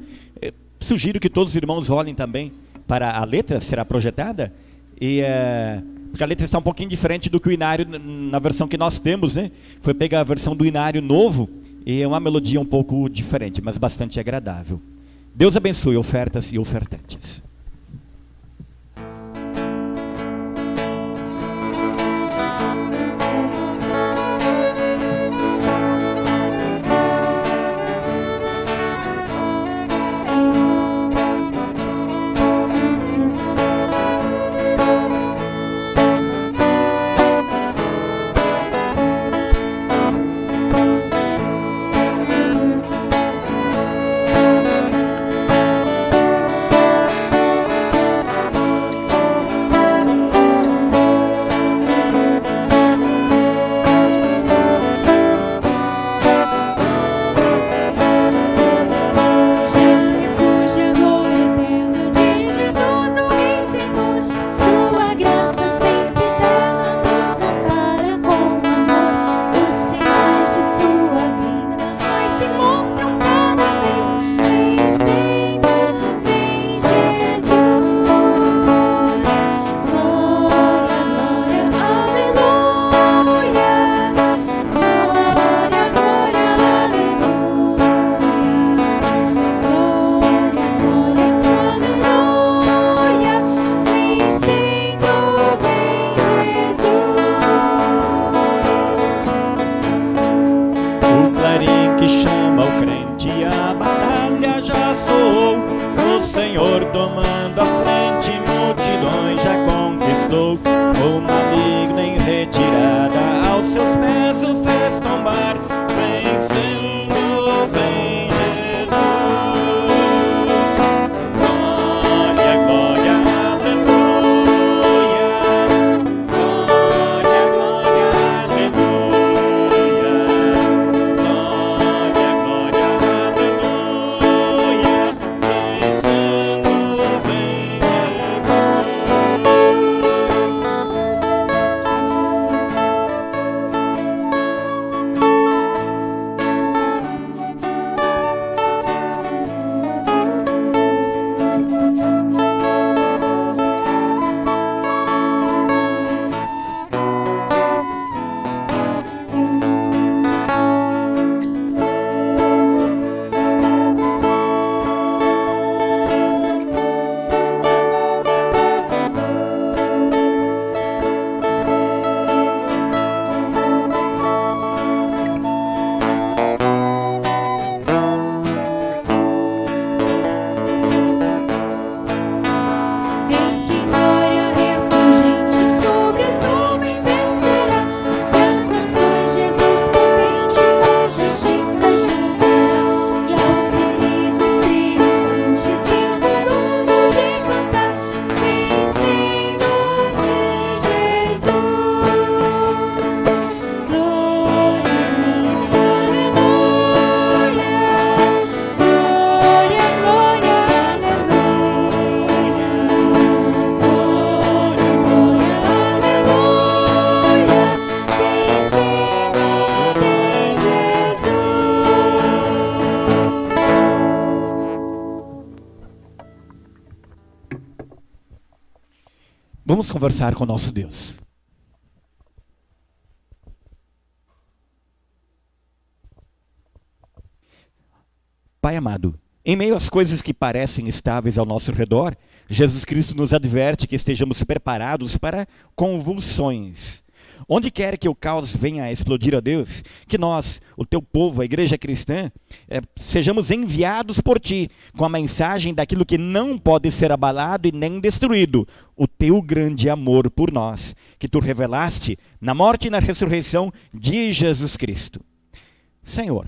Sugiro que todos os irmãos olhem também para a letra, será projetada, porque a letra está um pouquinho diferente do que o inário na versão que nós temos, né? Foi pegar a versão do inário novo, e é uma melodia um pouco diferente, mas bastante agradável. Deus abençoe ofertas e ofertantes. tomando a frente, multidões já conquistou. O maligno em retirada, aos seus pés o fez tombar. Vencendo, vem Jesus. Glória, glória, aleluia. Glória, glória, aleluia. Glória, glória, aleluia. Vencendo, vem Jesus. Vamos conversar com o nosso Deus. Pai amado, em meio às coisas que parecem estáveis ao nosso redor, Jesus Cristo nos adverte que estejamos preparados para convulsões. Onde quer que o caos venha a explodir, ó Deus, que nós, o teu povo, a igreja cristã, sejamos enviados por ti com a mensagem daquilo que não pode ser abalado e nem destruído, o teu grande amor por nós, que tu revelaste na morte e na ressurreição de Jesus Cristo. Senhor,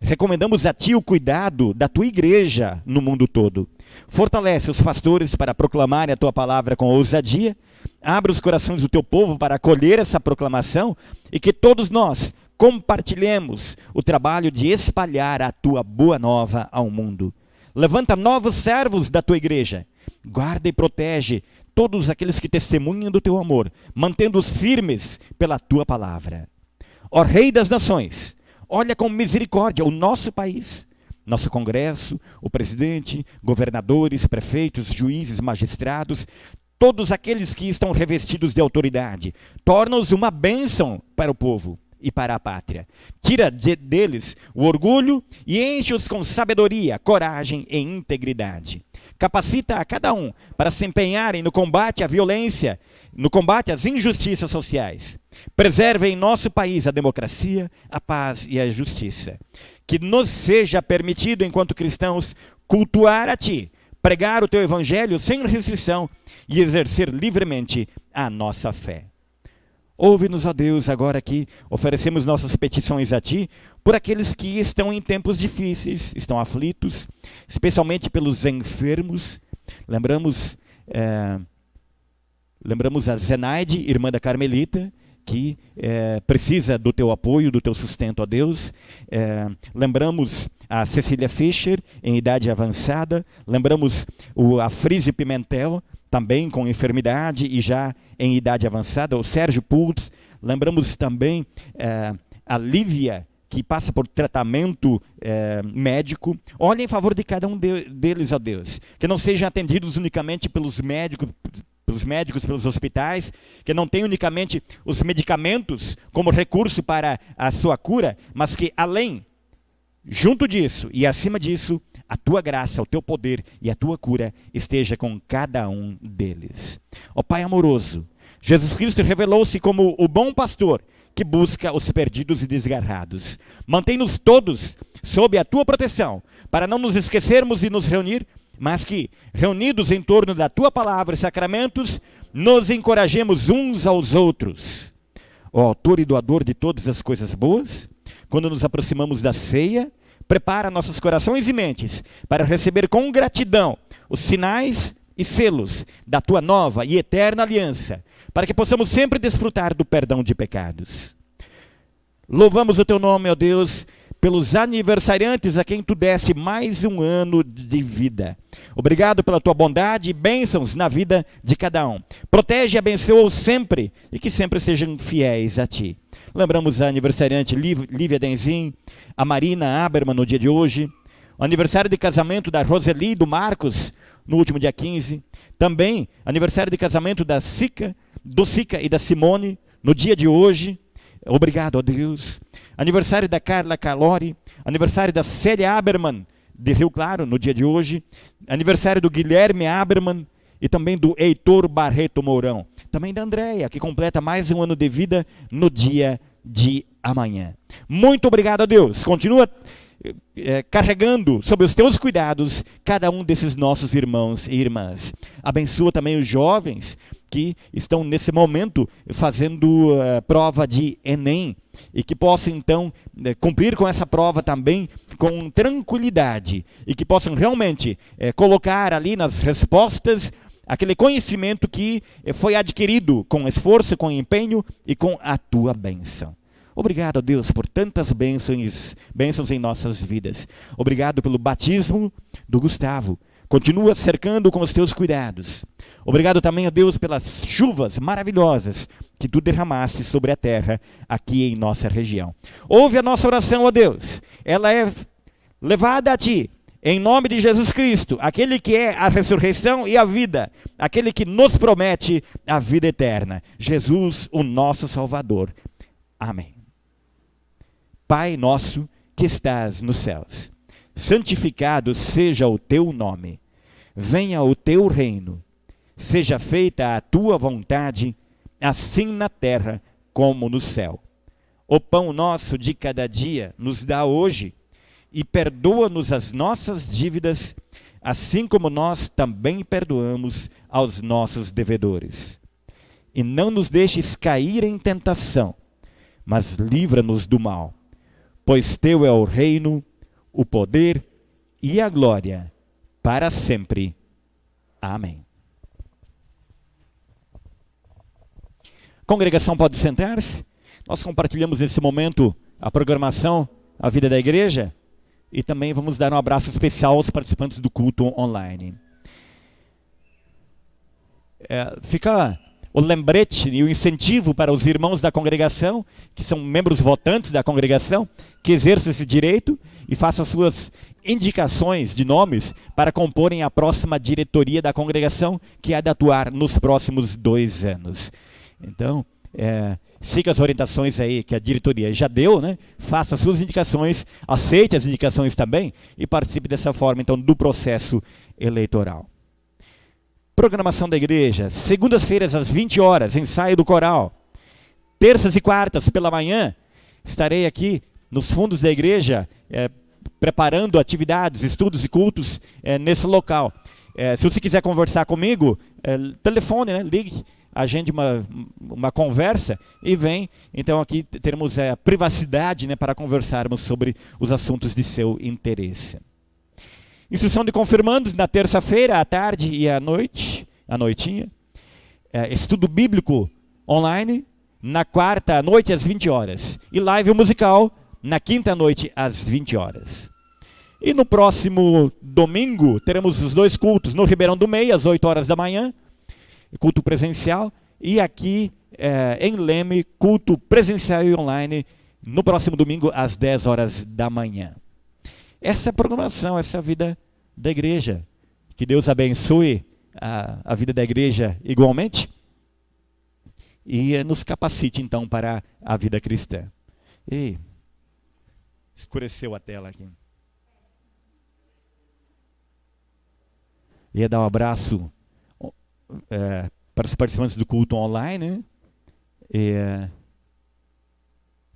recomendamos a ti o cuidado da tua igreja no mundo todo. Fortalece os pastores para proclamarem a tua palavra com ousadia. Abre os corações do teu povo para acolher essa proclamação e que todos nós compartilhemos o trabalho de espalhar a tua boa nova ao mundo. Levanta novos servos da tua igreja. Guarda e protege todos aqueles que testemunham do teu amor, mantendo-os firmes pela tua palavra. Ó Rei das Nações, olha com misericórdia o nosso país, nosso Congresso, o presidente, governadores, prefeitos, juízes, magistrados, todos aqueles que estão revestidos de autoridade. Torna-os uma bênção para o povo e para a pátria. Tira deles o orgulho e enche-os com sabedoria, coragem e integridade. Capacita a cada um para se empenharem no combate à violência, no combate às injustiças sociais. Preserve em nosso país a democracia, a paz e a justiça. Que nos seja permitido, enquanto cristãos, cultuar a ti, pregar o teu evangelho sem restrição e exercer livremente a nossa fé. Ouve-nos, ó Deus, agora que oferecemos nossas petições a ti, por aqueles que estão em tempos difíceis, estão aflitos, especialmente pelos enfermos. Lembramos a Zenaide, irmã da Carmelita, que precisa do teu apoio, do teu sustento, ó Deus. Lembramos a Cecília Fischer, em idade avançada. Lembramos a Frise Pimentel, também com enfermidade e já em idade avançada. O Sérgio Pultz. Lembramos também a Lívia, que passa por tratamento médico. Olha em favor de cada um deles, ó Deus. Que não sejam atendidos unicamente pelos médicos, pelos hospitais, que não tenham unicamente os medicamentos como recurso para a sua cura, mas que além, junto disso e acima disso, a tua graça, o teu poder e a tua cura esteja com cada um deles. Ó Pai amoroso, Jesus Cristo revelou-se como o bom pastor que busca os perdidos e desgarrados. Mantém-nos todos sob a tua proteção, para não nos esquecermos de nos reunir, mas que, reunidos em torno da tua palavra e sacramentos, nos encorajemos uns aos outros. Ó autor e doador de todas as coisas boas, quando nos aproximamos da ceia, prepara nossos corações e mentes para receber com gratidão os sinais e selos da tua nova e eterna aliança, para que possamos sempre desfrutar do perdão de pecados. Louvamos o teu nome, ó Deus, pelos aniversariantes a quem tu deste mais um ano de vida. Obrigado pela tua bondade e bênçãos na vida de cada um. Protege e abençoa-os sempre e que sempre sejam fiéis a ti. Lembramos a aniversariante Lívia Denzin, a Marina Aberman no dia de hoje, o aniversário de casamento da Roseli e do Marcos no último dia 15, também aniversário de casamento do Sica e da Simone no dia de hoje. Obrigado, ó Deus. Aniversário da Carla Calori, aniversário da Célia Aberman, de Rio Claro, no dia de hoje. Aniversário do Guilherme Aberman e também do Heitor Barreto Mourão. Também da Andréia, que completa mais um ano de vida no dia de amanhã. Muito obrigado, ó Deus. Continua carregando sob os teus cuidados cada um desses nossos irmãos e irmãs. Abençoa também os jovens que estão nesse momento fazendo prova de Enem e que possam então cumprir com essa prova também com tranquilidade e que possam realmente colocar ali nas respostas aquele conhecimento que foi adquirido com esforço, com empenho e com a tua bênção. Obrigado, Deus, por tantas bênçãos em nossas vidas. Obrigado pelo batismo do Gustavo. Continua cercando com os teus cuidados. Obrigado também, ó Deus, pelas chuvas maravilhosas que tu derramaste sobre a terra aqui em nossa região. Ouve a nossa oração, ó Deus. Ela é levada a ti em nome de Jesus Cristo, aquele que é a ressurreição e a vida, aquele que nos promete a vida eterna, Jesus, o nosso Salvador. Amém. Pai nosso que estás nos céus, santificado seja o teu nome. Venha o teu reino. Seja feita a tua vontade, assim na terra como no céu. O pão nosso de cada dia nos dá hoje, e perdoa-nos as nossas dívidas, assim como nós também perdoamos aos nossos devedores. E não nos deixes cair em tentação, mas livra-nos do mal. Pois teu é o reino, o poder e a glória, para sempre. Amém. Congregação pode sentar-se. Nós compartilhamos nesse momento a programação, a vida da igreja, e também vamos dar um abraço especial aos participantes do culto online. Fica o lembrete e o incentivo para os irmãos da congregação, que são membros votantes da congregação, que exerçam esse direito e façam suas indicações de nomes para comporem a próxima diretoria da congregação, que há de atuar nos próximos 2 anos. Então, siga as orientações aí que a diretoria já deu, né? Faça suas indicações, aceite as indicações também e participe dessa forma, então, do processo eleitoral. Programação da igreja: segundas-feiras às 20 horas, ensaio do coral. Terças e quartas pela manhã, estarei aqui nos fundos da igreja, preparando atividades, estudos e cultos nesse local. Se você quiser conversar comigo, telefone, né? Ligue, agende uma conversa e vem. Então aqui teremos a privacidade, né, para conversarmos sobre os assuntos de seu interesse. Instrução de confirmandos na terça-feira, à tarde e à noite, à noitinha. Estudo bíblico online na quarta à noite às 20 horas. E live musical na quinta à noite às 20 horas. E no próximo domingo teremos os 2 cultos, no Ribeirão do Meio, às 8 horas da manhã, culto presencial, e aqui em Leme, culto presencial e online, no próximo domingo, às 10 horas da manhã. Essa é a programação, essa é a vida da igreja. Que Deus abençoe a vida da igreja igualmente e nos capacite, então, para a vida cristã. E escureceu a tela aqui. Ia dar um abraço para os participantes do culto online, né?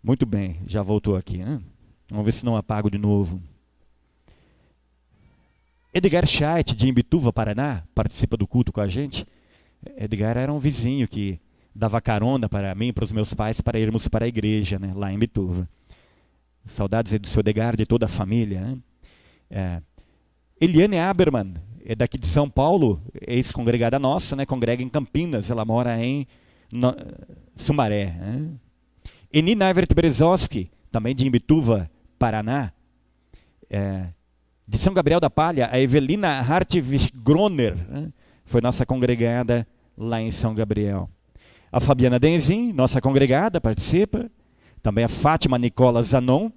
Muito bem, já voltou aqui, né? Vamos ver se não apago de novo. Edgar Scheidt, de Imbituva, Paraná, participa do culto com a gente. Edgar era um vizinho que dava carona para mim e para os meus pais para irmos para a igreja, né, lá em Imbituva. Saudades aí do seu Edgar, de toda a família, né? Eliane Aberman, é daqui de São Paulo, ex-congregada nossa, né, congrega em Campinas, ela mora em Sumaré. Né? Eni Navert Berezowski, também de Imbituva, Paraná. De São Gabriel da Palha, a Evelina Hartwig Groner, né, foi nossa congregada lá em São Gabriel. A Fabiana Denzin, nossa congregada, participa. Também a Fátima Nicola Zanon.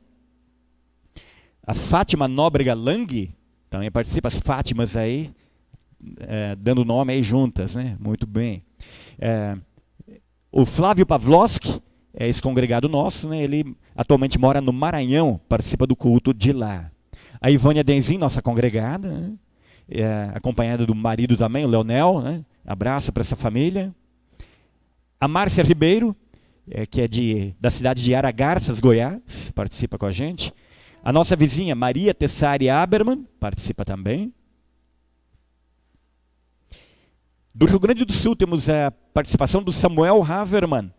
A Fátima Nóbrega Lang, também participa, as Fátimas aí, dando nome aí juntas, né? Muito bem. O Flávio Pavlovski, ex-congregado nosso, né? Ele atualmente mora no Maranhão, participa do culto de lá. A Ivânia Denzin, nossa congregada, né? Acompanhada do marido também, o Leonel, né? Abraço para essa família. A Márcia Ribeiro, que é da cidade de Aragarças, Goiás, participa com a gente. A nossa vizinha Maria Tessari Aberman participa também. Do Rio Grande do Sul temos a participação do Samuel Haverman,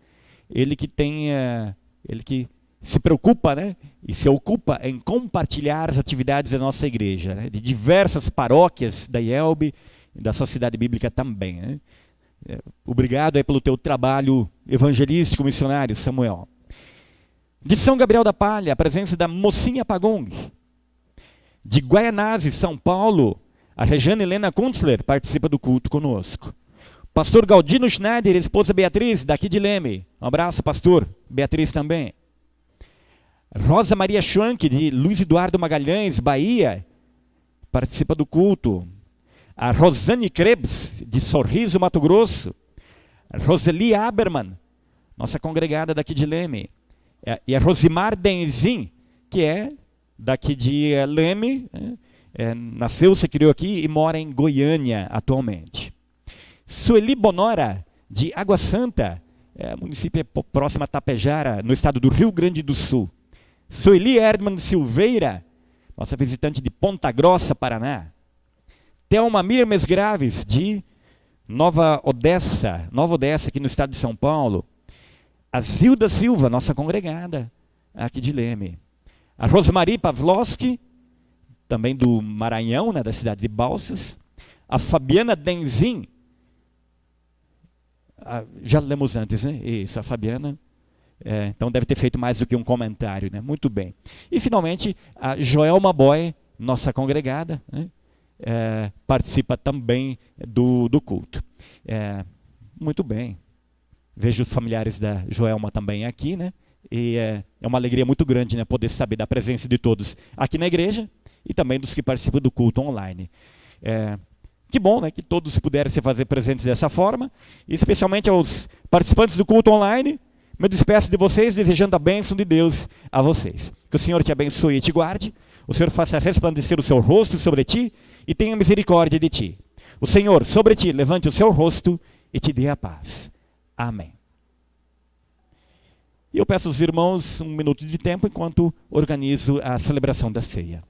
ele que se preocupa, né, e se ocupa em compartilhar as atividades da nossa igreja, né, de diversas paróquias da IELB e da Sociedade Bíblica também. Né. Obrigado aí pelo teu trabalho evangelístico missionário, Samuel. De São Gabriel da Palha, a presença da Mocinha Pagong. De Guaianazes, São Paulo, a Regiane Helena Kunzler participa do culto conosco. Pastor Galdino Schneider, esposa Beatriz, daqui de Leme. Um abraço, pastor. Beatriz também. Rosa Maria Schwank, de Luiz Eduardo Magalhães, Bahia, participa do culto. A Rosane Krebs, de Sorriso, Mato Grosso. A Roseli Aberman, nossa congregada daqui de Leme. E a Rosimar Denzin, que é daqui de Leme, nasceu, se criou aqui e mora em Goiânia atualmente. Sueli Bonora, de Água Santa, município próximo a Tapejara, no estado do Rio Grande do Sul. Sueli Erdman Silveira, nossa visitante de Ponta Grossa, Paraná. Thelma Mirmes Graves, de Nova Odessa, aqui no estado de São Paulo. A Zilda Silva, nossa congregada, aqui de Leme. A Rosemarie Pavlovski, também do Maranhão, né, da cidade de Balsas. A Fabiana Denzin, já lemos antes, né? Isso, a Fabiana. Então deve ter feito mais do que um comentário, né? Muito bem. E finalmente, a Joelma Boy, nossa congregada, né? Participa também do culto. Muito bem. Vejo os familiares da Joelma também aqui, né? E é uma alegria muito grande, né, poder saber da presença de todos aqui na igreja e também dos que participam do culto online. Que bom, né, que todos puderam se fazer presentes dessa forma, e especialmente aos participantes do culto online. Me despeço de vocês, desejando a bênção de Deus a vocês. Que o Senhor te abençoe e te guarde, o Senhor faça resplandecer o seu rosto sobre ti e tenha misericórdia de ti. O Senhor sobre ti levante o seu rosto e te dê a paz. Amém. E eu peço aos irmãos um minuto de tempo enquanto organizo a celebração da ceia.